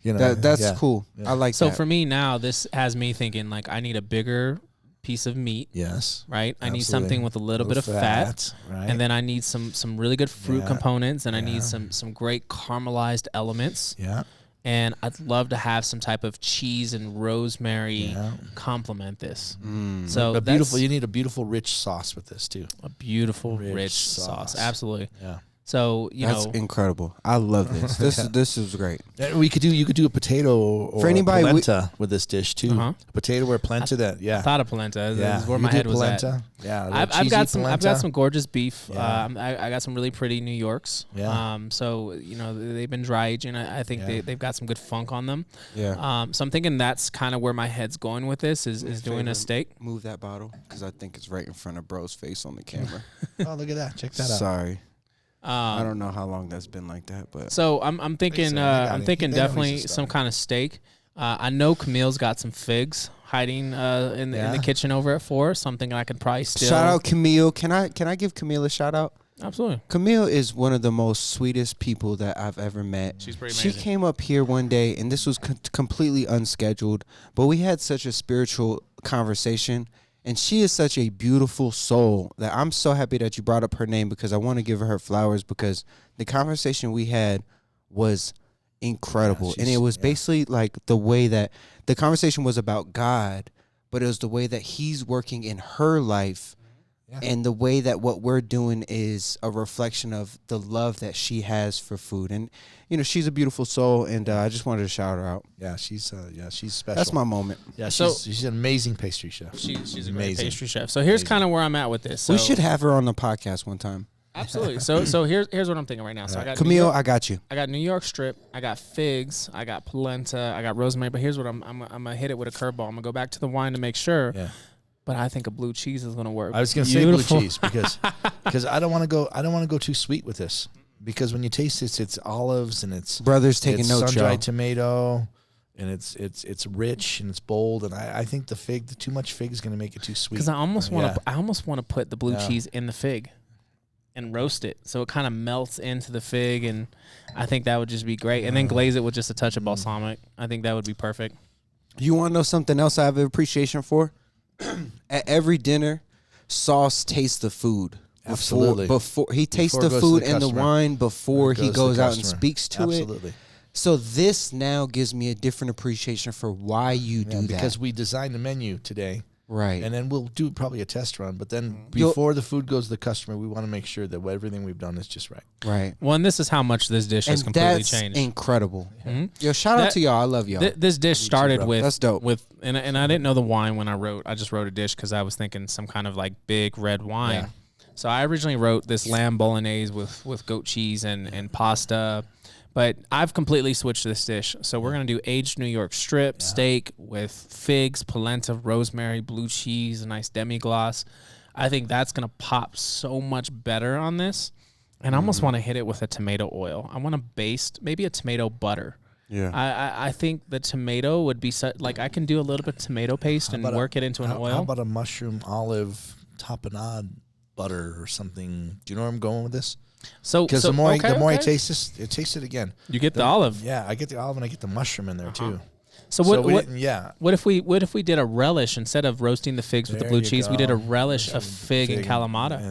That's cool. Yeah. I like that. So for me now, this has me thinking like I need a bigger piece of meat. Yes. Right? Absolutely. I need something with a little bit of fat. Right. And then I need some really good fruit components, and I need some great caramelized elements. Yeah. And I'd love to have some type of cheese and rosemary complement this. So you need a beautiful rich sauce with this too. A beautiful rich sauce. Absolutely. Yeah. So that's incredible. I love this. This is great. You could do a potato or for anybody polenta with this dish too. A potato or a polenta. I thought of polenta. That's where my head was polenta. At. Yeah, I've got some gorgeous beef. Yeah. I got some really pretty New Yorks. Yeah. So they've been dry aging. I think they've got some good funk on them. Yeah. So I'm thinking that's kind of where my head's going with this is doing a steak. Move that bottle because I think it's right in front of bro's face on the camera. Oh, look at that! Check that out. Sorry. I don't know how long that's been like that, but so I'm thinking definitely some kind of steak. I know Camille's got some figs hiding in the kitchen over at 4. Something I could probably steal. Shout out Camille. Can I give Camille a shout out? Absolutely. Camille is one of the most sweetest people that I've ever met. She's pretty amazing. She came up here one day, and this was completely unscheduled, but we had such a spiritual conversation. And she is such a beautiful soul that I'm so happy that you brought up her name, because I want to give her flowers, because the conversation we had was incredible. And it was basically like the way that the conversation was about God, but it was the way that he's working in her life Yeah. And the way that what we're doing is a reflection of the love that she has for food. And, she's a beautiful soul, and I just wanted to shout her out. Yeah, she's special. That's my moment. Yeah, she's an amazing pastry chef. She's a great pastry chef. So here's kind of where I'm at with this. So, we should have her on the podcast one time. Absolutely. So here's what I'm thinking right now. So I got Camille, I got you. I got New York strip. I got figs. I got polenta. I got rosemary. But here's what I'm gonna hit it with a curveball. I'm gonna go back to the wine to make sure. Yeah. But I think a blue cheese is gonna work. I was gonna say blue cheese because I don't want to go too sweet with this, because when you taste this, it's olives and it's brothers taking notes, sun-dried tomato, and it's rich and it's bold, and I think too much fig is gonna make it too sweet. Because I almost want to put the blue cheese in the fig and roast it so it kind of melts into the fig, and I think that would just be great. And then glaze it with just a touch of balsamic. I think that would be perfect. You want to know something else I have an appreciation for? At every dinner, Sauce tastes the food. Absolutely. Before he tastes the food and the wine before he goes out and speaks to it. Absolutely. So this now gives me a different appreciation for why you do that. Because we designed the menu today. Right. And then we'll do probably a test run. But then before the food goes to the customer, we want to make sure that everything we've done is just right. Right. Well, and this is how much this dish has completely changed. Incredible. Mm-hmm. Yo, shout out to y'all. I love y'all. This dish started with that's dope. And I didn't know the wine when I wrote. I just wrote a dish because I was thinking some kind of like big red wine. Yeah. So I originally wrote this lamb bolognese with goat cheese and pasta. But I've completely switched this dish. So we're going to do aged New York strip steak with figs, polenta, rosemary, blue cheese, a nice demi-glace. I think that's going to pop so much better on this. And I almost want to hit it with a tomato oil. I want to baste maybe a tomato butter. Yeah. I think the tomato would be like I can do a little bit of tomato paste and work it into an oil. How about a mushroom olive tapenade butter or something? Do you know where I'm going with this? Because the more I taste this, taste it again. You get the olive. Yeah, I get the olive and I get the mushroom in there too. So what if we did a relish instead of roasting the figs with the blue cheese? We did a relish of fig and Kalamata.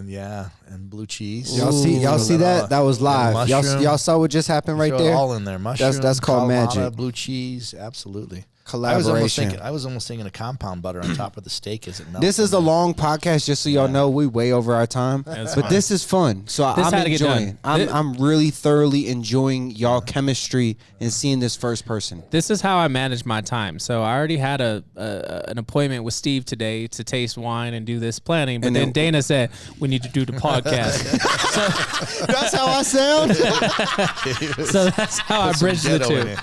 And blue cheese. Y'all see that? That was live. Y'all saw what just happened right there? All in there. Mushroom. That's called Kalamata, magic. Blue cheese. Absolutely. Collaboration. I was almost thinking a compound butter on top of the steak as it melts. This is a long podcast, just so y'all know. We way over our time, but this is fun. So I'm enjoying. I'm really thoroughly enjoying y'all chemistry and seeing this first person. This is how I manage my time. So I already had an appointment with Steve today to taste wine and do this planning, but then Dana said we need to do the podcast. So that's how I sound. So that's how I bridge the two.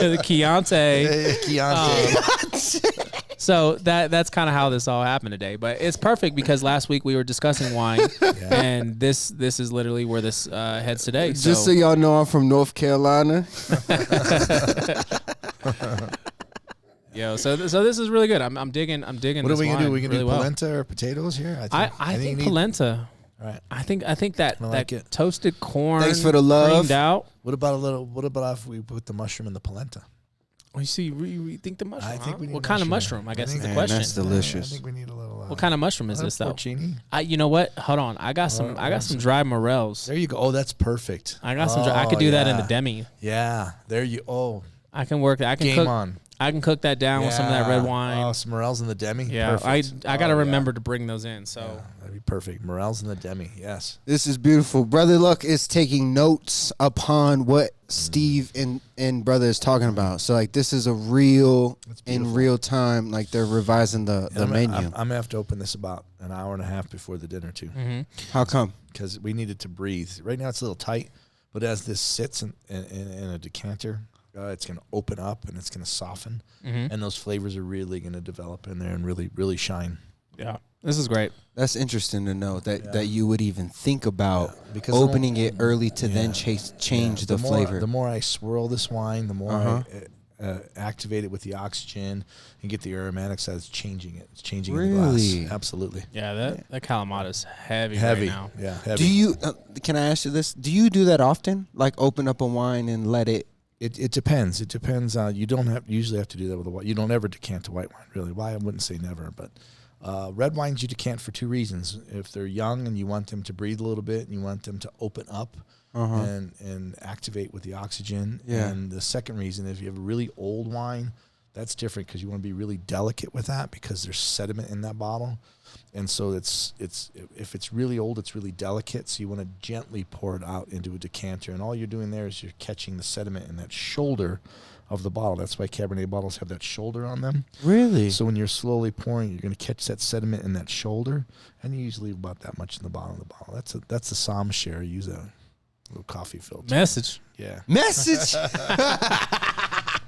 The Chianti. So that's kind of how this all happened today. But it's perfect because last week we were discussing wine, and this is literally where this heads today. Just so y'all know, I'm from North Carolina. Yo, so this is really good. I'm digging. What are we gonna do? We can really do polenta or potatoes here. I think polenta. Right. I think that toasted corn. Thanks for the love. Creamed out. What about if we put the mushroom in the polenta? Oh, you see, you think the mushroom? I think we need what kind of mushroom? I guess is the question. That's delicious. I think we need a little. What kind of mushroom is this though? Porcini. You know what? Hold on. I got some dried morels. There you go. Oh, that's perfect. I got some. I could do that in the demi. Yeah. There you. Oh. I can work. I can Game cook. on. I can cook that down with some of that red wine. Oh, some morels in the demi. Yeah, perfect. I got to remember to bring those in. So that'd be perfect. Morels in the demi. Yes. This is beautiful. Brother Luck is taking notes upon what Steve and Brother is talking about. So like this is a real in real time. Like they're revising the menu. I'm gonna have to open this about an hour and a half before the dinner too. Mm-hmm. How come? Because we need it to breathe. Right now it's a little tight, but as this sits in a decanter. It's going to open up and it's going to soften, and those flavors are really going to develop in there and really, really shine. Yeah, this is great. That's interesting to know that you would even think about because opening it early to then change the flavor. The more I swirl this wine, the more I activate it with the oxygen and get the aromatics. It's changing it. It's changing the glass. Absolutely. Yeah, that Kalamata is heavy right now. Yeah, heavy. Do you? Can I ask you this? Do you do that often? Like open up a wine and let it. It depends. It depends. You don't usually have to do that with a white. You don't ever decant a white wine, really. Why I wouldn't say never, but red wines you decant for two reasons. If they're young and you want them to breathe a little bit and you want them to open up and activate with the oxygen. Yeah. And the second reason, if you have a really old wine That's different because you want to be really delicate with that because there's sediment in that bottle. And so it's if it's really old, it's really delicate. So you want to gently pour it out into a decanter. And all you're doing there is you're catching the sediment in that shoulder of the bottle. That's why Cabernet bottles have that shoulder on them. Really? So when you're slowly pouring, you're going to catch that sediment in that shoulder. And you usually leave about that much in the bottom of the bottle. That's the Somm share. Use a little coffee filter. Message. Yeah. Message.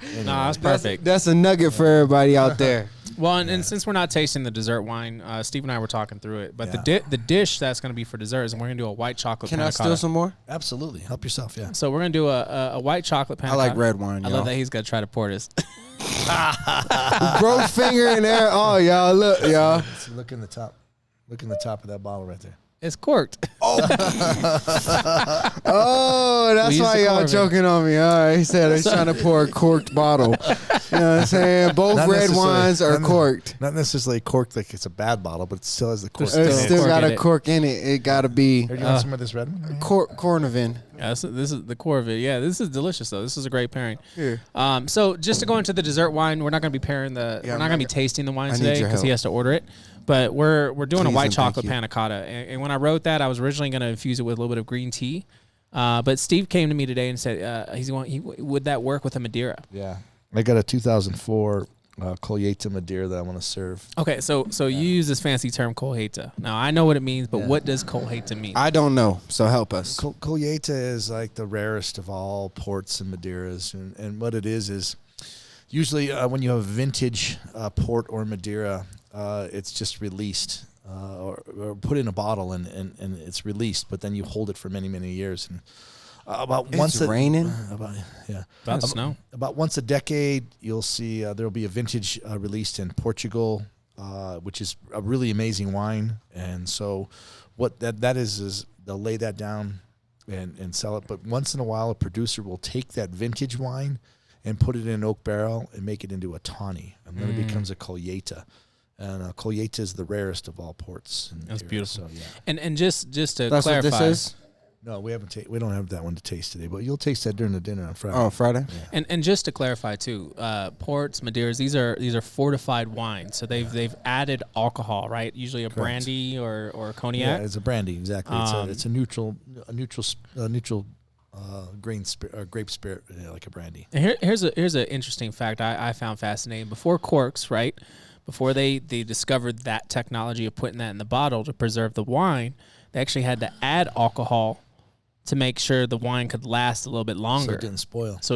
Anyway, No, that's perfect. That's a nugget for everybody out there. Well, and since we're not tasting the dessert wine, Steve and I were talking through it. But Yeah. the dish that's going to be for dessert is we're going to do a white chocolate Can panna I steal cotta. some more? Absolutely. Help yourself, yeah. So we're going to do a white chocolate panna I like cotta. red wine, I y'all. love that he's going to try to pour this. Broke finger in there. Oh, y'all, look, y'all. So look in the top. Look in the top of that bottle right there. It's corked. Oh, that's We use why the y'all cork. joking on me. All right, he said he's trying to pour a corked bottle. You know what I'm saying? Both Not red necessarily- wines are not- corked. Not necessarily corked like it's a bad bottle, but it still has the cork. There's It's still still cork got in a it. cork in it. It got to be Here, do you want some of this red one? Right here? Cornavin. Yeah, this is the core of it. Yeah, this is delicious though. This is a great pairing. Here. So just to go into the dessert wine, we're not going to be pairing we're not going to be tasting the wine I need today your because he help. has to order it. But we're doing a Please white and thank chocolate you. panna cotta. And when I wrote that, I was originally going to infuse it with a little bit of green tea. But Steve came to me today and said would that work with a Madeira? Yeah. I got a 2004 Colheita Madeira that I want to serve. Okay, so you use this fancy term Colheita. Now I know what it means, but Yeah. what does Colheita mean? I don't know, so help us. Colheita is like the rarest of all ports and Madeiras. And what it is usually when you have a vintage port or Madeira, it's just released or put in a bottle and it's released, but then you hold it for many, many years. And It's raining? About snow. About once a decade, you'll see there'll be a vintage released in Portugal, which is a really amazing wine. And so what that is they'll lay that down and sell it. But once in a while, a producer will take that vintage wine and put it in an oak barrel and make it into a tawny. And then it becomes a Colheita. And Colheita is the rarest of all ports. That's beautiful. So, yeah. And just to That's clarify, what this is? No, we don't have that one to taste today, but you'll taste that during the dinner on Friday. Oh, Friday? Yeah. And just to clarify too, ports, Madeiras, these are fortified wines. So they've added alcohol, right? Usually a brandy or cognac. Yeah, it's a brandy, exactly. It's a neutral grain spirit, grape spirit, like a brandy. And here's an interesting fact I found fascinating. Before corks, right? Before they discovered that technology of putting that in the bottle to preserve the wine, they actually had to add alcohol to make sure the wine could last a little bit longer. So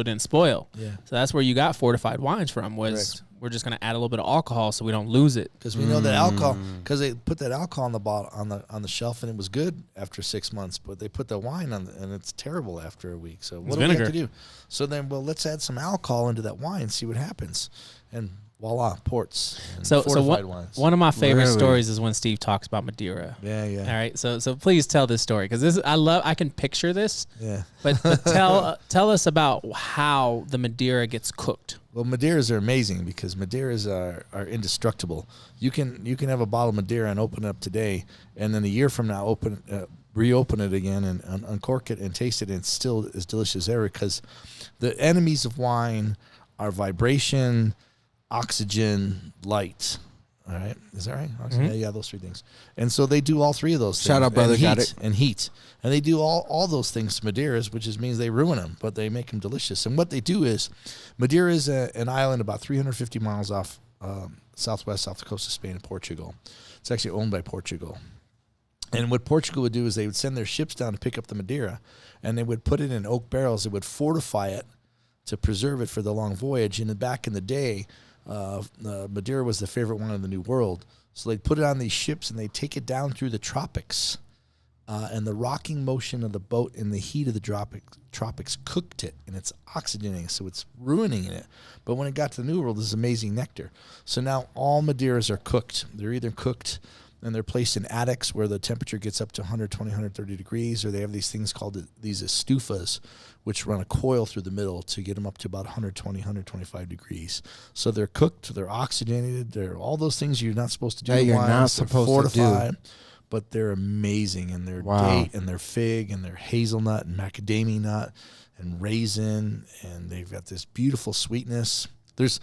it didn't spoil. Yeah. Yeah. So that's where you got fortified wines from. Correct. We're just going to add a little bit of alcohol so we don't lose it. Because we know that alcohol, because they put that alcohol on the bottle on the shelf and it was good after 6 months, but they put the wine on and it's terrible after a week. So what do we have to do? So then, let's add some alcohol into that wine, see what happens, and voila, ports. And fortified wines. One of my favorite Really? stories is when Steve talks about Madeira. Yeah, yeah. All right, so please tell this story because I can picture this. Yeah. But tell us about how the Madeira gets cooked. Well, Madeiras are amazing because Madeiras are indestructible. You can have a bottle of Madeira and open it up today, and then a year from now reopen it again and uncork it and taste it, and it's still as delicious as ever. Because the enemies of wine are vibration, oxygen, light. All right, is that right? Oxygen? Yeah, those three things. And so they do all three of those things. Shout out, brother, and got heat, it. And heat. And they do all those things to Madeiras, which means they ruin them, but they make them delicious. And what they do is, Madeira is an island about 350 miles off south the coast of Spain and Portugal. It's actually owned by Portugal. And what Portugal would do is they would send their ships down to pick up the Madeira, and they would put it in oak barrels. They would fortify it to preserve it for the long voyage. And back in the day, Madeira was the favorite wine of the New World. So they'd put it on these ships and they'd take it down through the tropics. And the rocking motion of the boat in the heat of the tropics cooked it, and it's oxygenating, so it's ruining it. But when it got to the New World, this is amazing nectar. So now all Madeiras are cooked. They're either cooked and they're placed in attics where the temperature gets up to 120, 130 degrees, or they have these things called these estufas, which run a coil through the middle to get them up to about 120, 125 degrees. So they're cooked, they're oxygenated, they're all those things you're not supposed to do. Yeah, you're wines, not they're supposed to do. But they're amazing, and they're Wow. date, and they're fig, and they're hazelnut, and macadamia nut, and raisin, and they've got this beautiful sweetness. There's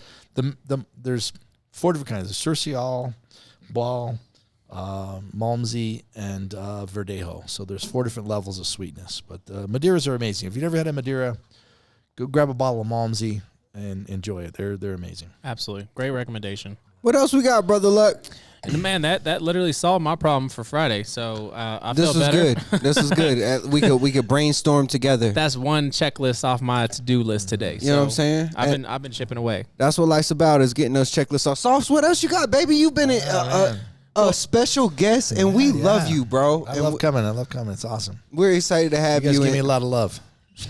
there's 4 different kinds: the Surcial, Ball, Malmsey, and Verdejo. So there's 4 different levels of sweetness. But Madeiras are amazing. If you've never had a Madeira, go grab a bottle of Malmsey and enjoy it. They're amazing. Absolutely, great recommendation. What else we got, Brother Luck? And man, that literally solved my problem for Friday. So I feel This was better. good. This was good. We could brainstorm together. That's one checklist off my to-do list today. You know what I'm saying? I've been chipping away. That's what life's about, is getting those checklists off. Sauce, what else you got, baby? You've been a special guest, and we love you, bro. I love coming. It's awesome. We're excited to have You guys you. give me a lot of love.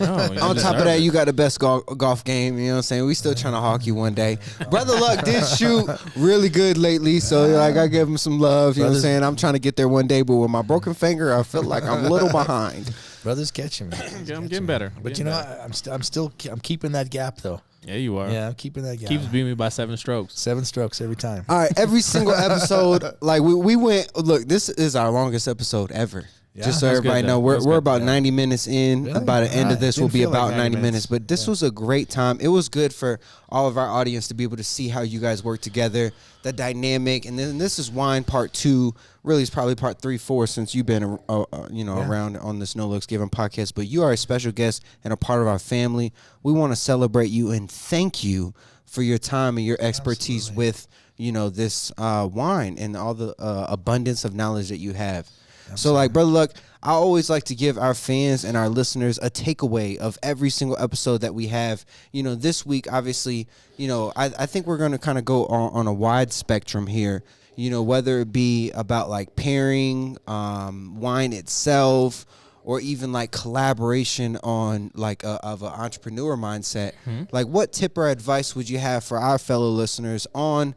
On top of that, you got the best golf game. You know what I'm saying? We still trying to hawk you one day. Brother Luck did shoot really good lately, so like I give him some love. You know what I'm saying? I'm trying to get there one day, but with my broken finger, I feel like I'm a little behind. Brother's catching me. I'm getting better. But I'm keeping that gap though. Yeah, you are. Yeah, I'm keeping that gap. Keeps beating me by 7 strokes. 7 strokes every time. All right, every single episode, like we went. Look, this is our longest episode ever. Yeah. Just so That's everybody good, know, though. That's we're good. about 90 minutes in. Really? By the end of this, will Didn't be feel like about 90 minutes. minutes. But this was a great time. It was good for all of our audience to be able to see how you guys work together, the dynamic. And then this is wine part 2. Really, it's probably part 3, 4 since you've been, around on this No Looks Given podcast. But you are a special guest and a part of our family. We want to celebrate you and thank you for your time and your expertise with, this wine and all the abundance of knowledge that you have. Absolutely. So, like, Brother Luck, I always like to give our fans and our listeners a takeaway of every single episode that we have. This week, obviously, I think we're going to kind of go on a wide spectrum here, whether it be about, like, pairing, wine itself, or even like collaboration on like of an entrepreneur mindset. Like, what tip or advice would you have for our fellow listeners on,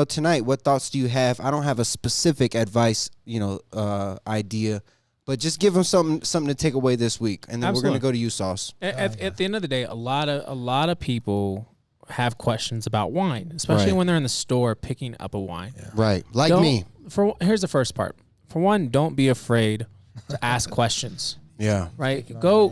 tonight? What thoughts do you have? I don't have a specific advice, idea, but just give them something to take away this week, and then Absolutely. we're gonna go to you, Sauce. At the end of the day, a lot of people have questions about wine, especially Right. when they're in the store picking up a wine. Yeah. Right, like me. Here's the first part. For one, don't be afraid to ask questions. Yeah. Right. Go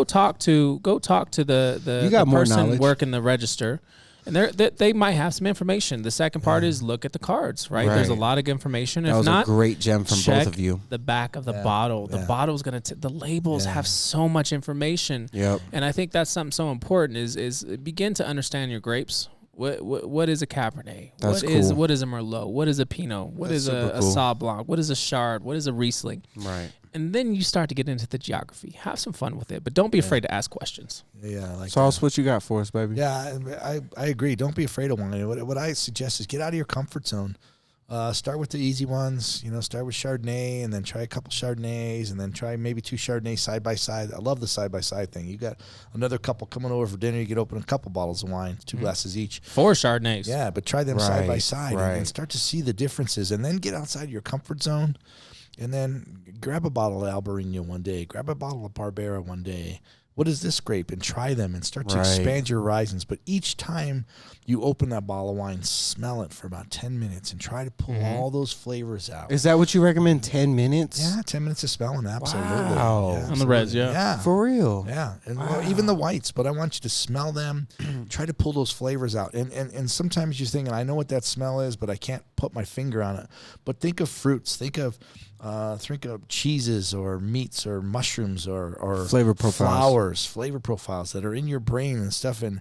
talk to the You got more person knowledge. working the register, and they might have some information. The second part is look at the cards. Right. There's a Right. lot of information. That If was not, a great gem from check both of you. the back of the bottle. The bottle's gonna. The labels have so much information. Yep. And I think that's something so important is begin to understand your grapes. What is a Cabernet? That's What is a Merlot? What is a Pinot? What That's is a super cool. Sauv Blanc? What is a Chard? What is a Riesling? Right. And then you start to get into the geography. Have some fun with it, but don't be afraid to ask questions. Yeah, like Sauce, what you got for us, baby? Yeah, I agree. Don't be afraid of wine. What I suggest is get out of your comfort zone. Start with the easy ones. Start with Chardonnay, and then try a couple Chardonnays, and then try maybe 2 Chardonnays side by side. I love the side by side thing. You got another couple coming over for dinner. You could open a couple bottles of wine, 2 glasses each. 4 Chardonnays. Yeah, but try them side by Right, side right. and start to see the differences, and then get outside your comfort zone, and then grab a bottle of Albarino one day, grab a bottle of Barbera one day. What is this grape? And try them and start to Right. expand your horizons. But each time you open that bottle of wine, smell it for about 10 minutes and try to pull all those flavors out. Is that what you recommend? 10 minutes? Yeah, 10 minutes of smelling, absolutely. Wow. Yeah, On the res, absolutely. yeah. For real? Yeah, and well, even the whites, but I want you to smell them, try to pull those flavors out. And sometimes you're thinking, I know what that smell is, but I can't put my finger on it. But think of fruits, think of cheeses or meats or mushrooms or Flavor profiles. flavor profiles that are in your brain and stuff, and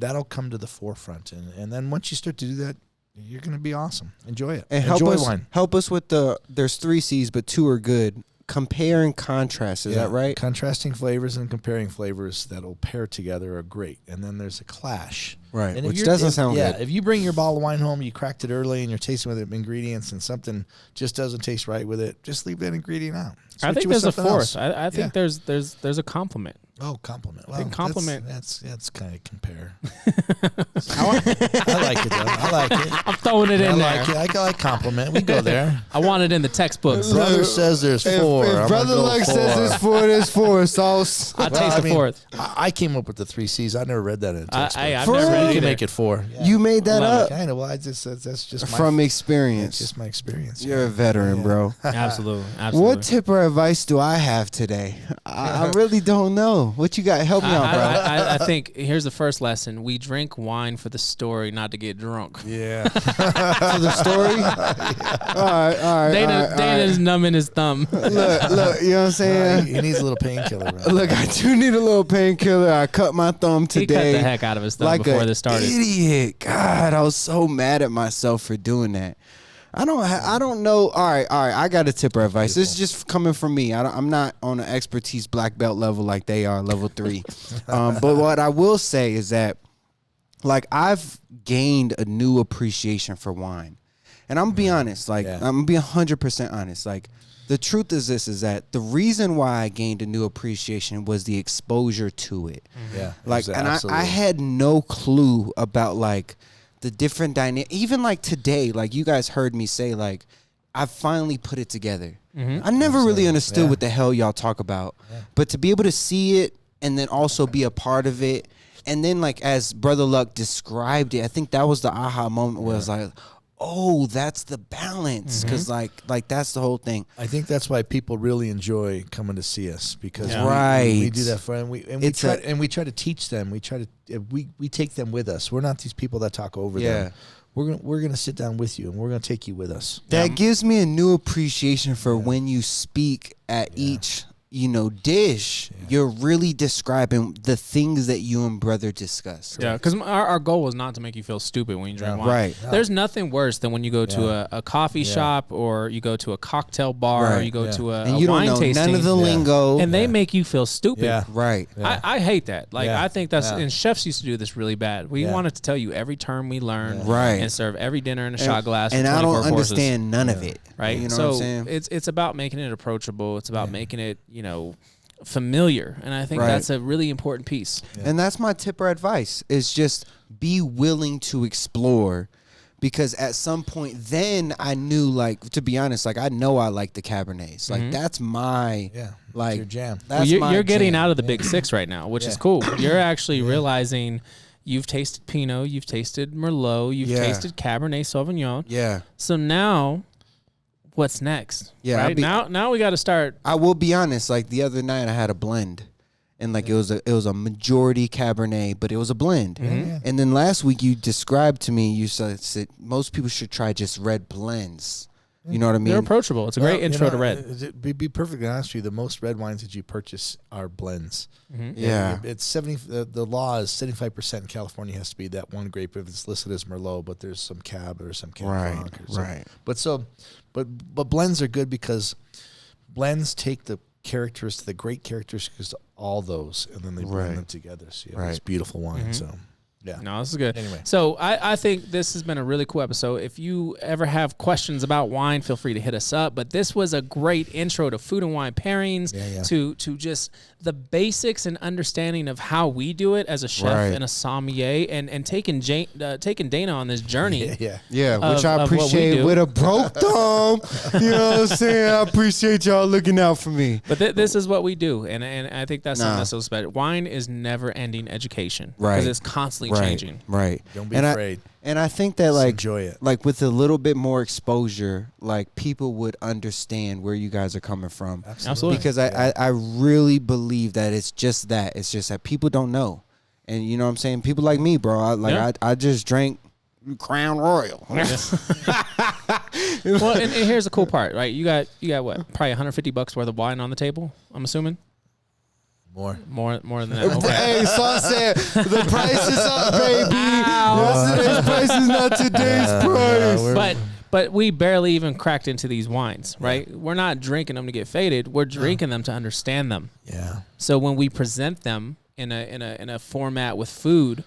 that'll come to the forefront. And then once you start to do that, you're going to be awesome. Enjoy it. And Enjoy help wine. us with there's 3 C's, but 2 are good. Compare and contrast. Is that right? Contrasting flavors and comparing flavors that'll pair together are great. And then there's a clash. Right, And if which you're- doesn't sound Yeah, good. if you bring your bottle of wine home, you cracked it early, and you're tasting with the ingredients, and something just doesn't taste right with it, just leave that ingredient out. I Switch think it with there's a something fourth. else. I think there's a compliment. Oh, compliment. Well, think compliment- That's kind of compare. I like it though. I like it. I'm throwing it I in like there. it. I like compliment. We go there. I want it in the textbooks. Brother says there's 4. If I'm Brother gonna go Luck says 4. there's 4, there's 4. Sauce. I taste I the mean, 4th. I came up with the 3 C's. I never read that in a textbook. I've For never real? read You it can either. make it 4. You made that Love up Kind of. Well, that's just my from It's experience. just my experience. You're a veteran, bro. Absolutely. Absolutely. What tip or advice do I have today? I really don't know. on? What you got? Help me out, bro. I think here's the first lesson. We drink wine for the story, not to get drunk. Yeah. For the story? All right. Dana's numbing his thumb. Look, you know what I'm saying? He needs a little painkiller. Right? Look, I do need a little painkiller. I cut my thumb today. He cut the heck out of his thumb before this started. Idiot. God, I was so mad at myself for doing that. I don't know. All right. I got a tip or advice. This is just coming from me. I'm not on an expertise black belt level like they are, level 3. But what I will say is that, like, I've gained a new appreciation for wine, and I'm gonna be honest. Like, I'm gonna be 100% honest. Like, the truth is this: is that the reason why I gained a new appreciation was the exposure to it. Yeah. Like, and I had no clue about like the different dynamic. Even like today, like you guys heard me say, like I finally put it together. I never really understood what the hell y'all talk about, but to be able to see it and then also be a part of it, and then like as Brother Luck described it, I think that was the aha moment where I was like, oh, that's the balance, because like that's the whole thing. I think that's why people really enjoy coming to see us, because we do that for them. We try to teach them. We take them with us. We're not these people that talk over them. We're gonna sit down with you, and we're gonna take you with us. That gives me a new appreciation for when you speak at each dish, you're really describing the things that you and brother discuss. Yeah, because our goal was not to make you feel stupid when you drink wine. Right. There's nothing worse than when you go to a coffee shop, or you go to a cocktail bar, or you go to a you wine don't know tasting. None of the lingo. And they make you feel stupid. Yeah. Right. I hate that. Like, I think that's, and chefs used to do this really bad. We wanted to tell you every term we learned, and serve every dinner in a shot glass. And I don't understand courses. none of it. Right. You know so what I'm saying? it's about making it approachable. It's about making it, familiar, and I think that's a really important piece. And that's my tip or advice, is just be willing to explore, because at some point then I knew, like, to be honest, like I know I like the Cabernets. Like that's my like your jam. That's you're getting out of the big six right now, which is cool. You're actually realizing you've tasted Pinot, you've tasted Merlot, you've tasted Cabernet Sauvignon. Yeah. So now what's next? Yeah. Right? Now we got to start. I will be honest. Like the other night, I had a blend, and like it was a majority Cabernet, but it was a blend. And then last week, you described to me, you said most people should try just red blends. You know what I mean? They're approachable. It's a great intro to red. Be perfectly honest with you, the most red wines that you purchase are blends. Yeah. It's 70. The law is 75% in California has to be that one grape if it's listed as Merlot, but there's some Cab or some Cab Franc or something. But blends are good because blends take the great characteristics of all those, and then they blend them together. So you have this beautiful wine. So. Yeah. No, this is good. Anyway. So I think this has been a really cool episode. If you ever have questions about wine, feel free to hit us up. But this was a great intro to food and wine pairings, to just the basics and understanding of how we do it as a chef and a sommelier, and taking Dana on this journey. Which I appreciate with a broke thumb. You know what I'm saying? I appreciate y'all looking out for me. But this is what we do, and I think that's something that's so special. Wine is never-ending education, because it's constantly changing. Right. Don't be afraid. I think that like enjoy it. Like with a little bit more exposure, like people would understand where you guys are coming from. Absolutely. Because I really believe that it's just that. It's just that people don't know. And you know what I'm saying? People like me, bro. I just drank Crown Royal. Well, and here's the cool part, right? You got what? Probably $150 worth of wine on the table, I'm assuming. More than that. Okay. Hey, Saus said the price is up, baby. Yesterday's price is not today's price. But we barely even cracked into these wines, right? We're not drinking them to get faded. We're drinking them to understand them. Yeah. So when we present them in a format with food,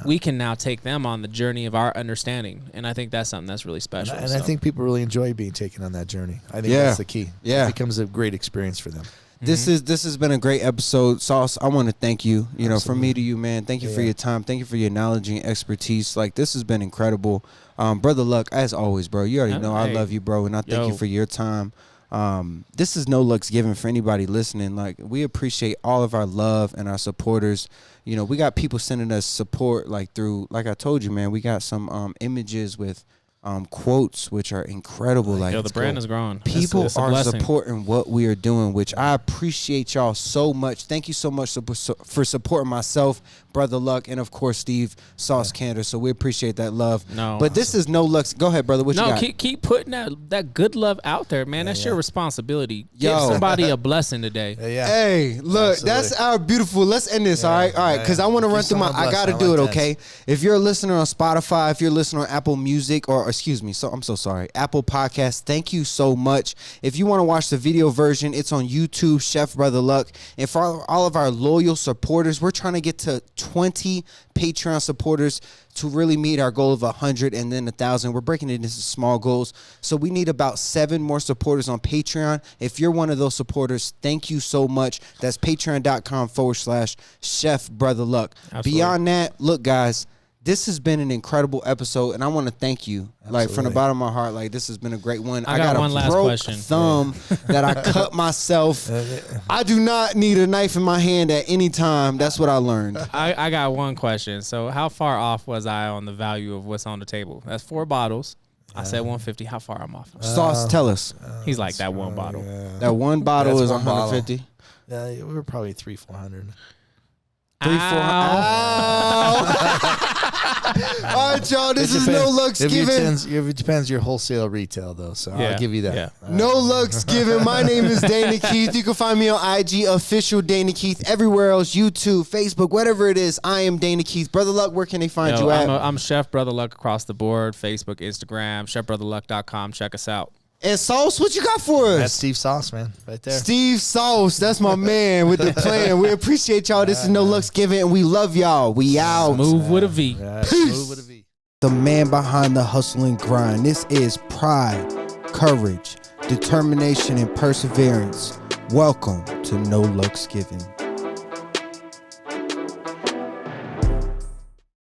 we can now take them on the journey of our understanding, and I think that's something that's really special. And I think people really enjoy being taken on that journey. I think that's the key. Yeah, it becomes a great experience for them. This has been a great episode, Saus. I want to thank you. You know, from me to you, man. Thank you for your time. Thank you for your knowledge and expertise. Like, this has been incredible, Brother Luck. As always, bro. You already know I love you, bro, and I thank you for your time. This is no Luck's given for anybody listening. Like, we appreciate all of our love and our supporters. You know, we got people sending us support, like through, like I told you, man. We got some images with quotes, which are incredible. Like, the brand is growing. People are supporting what we are doing, which I appreciate y'all so much. Thank you so much for supporting myself, Brother Luck, and of course Steve Saus Kander. So we appreciate that love. But this is No Luck's. Go ahead, brother. What you got? Keep putting that good love out there, man. That's your responsibility. Give somebody a blessing today. Hey, look, that's our beautiful. Let's end this. All right, because I want to run through I got to do it. Okay, if you're a listener on Spotify, if you're a listener on Apple Music, or excuse me, I'm so sorry, Apple Podcasts, thank you so much. If you want to watch the video version, it's on YouTube, Chef Brother Luck. And for all of our loyal supporters, we're trying to get to 20 Patreon supporters to really meet our goal of 100 and then 1,000. We're breaking it into small goals. So we need about 7 more supporters on Patreon. If you're one of those supporters, thank you so much. That's patreon.com/Chef Brother Luck. Beyond that, look, guys, this has been an incredible episode, and I want to thank you. Like, from the bottom of my heart, like, this has been a great one. I got one a last broke question. thumb that I cut myself. I do not need a knife in my hand at any time. That's what I learned. I got one question. So how far off was I on the value of what's on the table? That's 4 bottles. I said 150. How far I'm off? Sauce, tell us. He's like, that one bottle. That one bottle is 150. Yeah, we were probably 300-400. 300-400. All right, y'all. This is No Luck's Given. It depends your wholesale retail, though. So I'll give you that. Yeah. No Luck's Given. My name is Dana Keith. You can find me on IG, official Dana Keith. Everywhere else, YouTube, Facebook, whatever it is, I am Dana Keith. Brother Luck, where can they find you at? I'm Chef Brother Luck across the board. Facebook, Instagram, chefbrotherluck.com. Check us out. And Sauce, what you got for us? That's Steve Saus, man, right there. Steve Saus, that's my man with the plan. We appreciate y'all. This is No Luck's Given, and we love y'all. We out. Smooth with a V. Smooth with a V. The man behind the hustle and grind. This is pride, courage, determination, and perseverance. Welcome to No Luck's Given.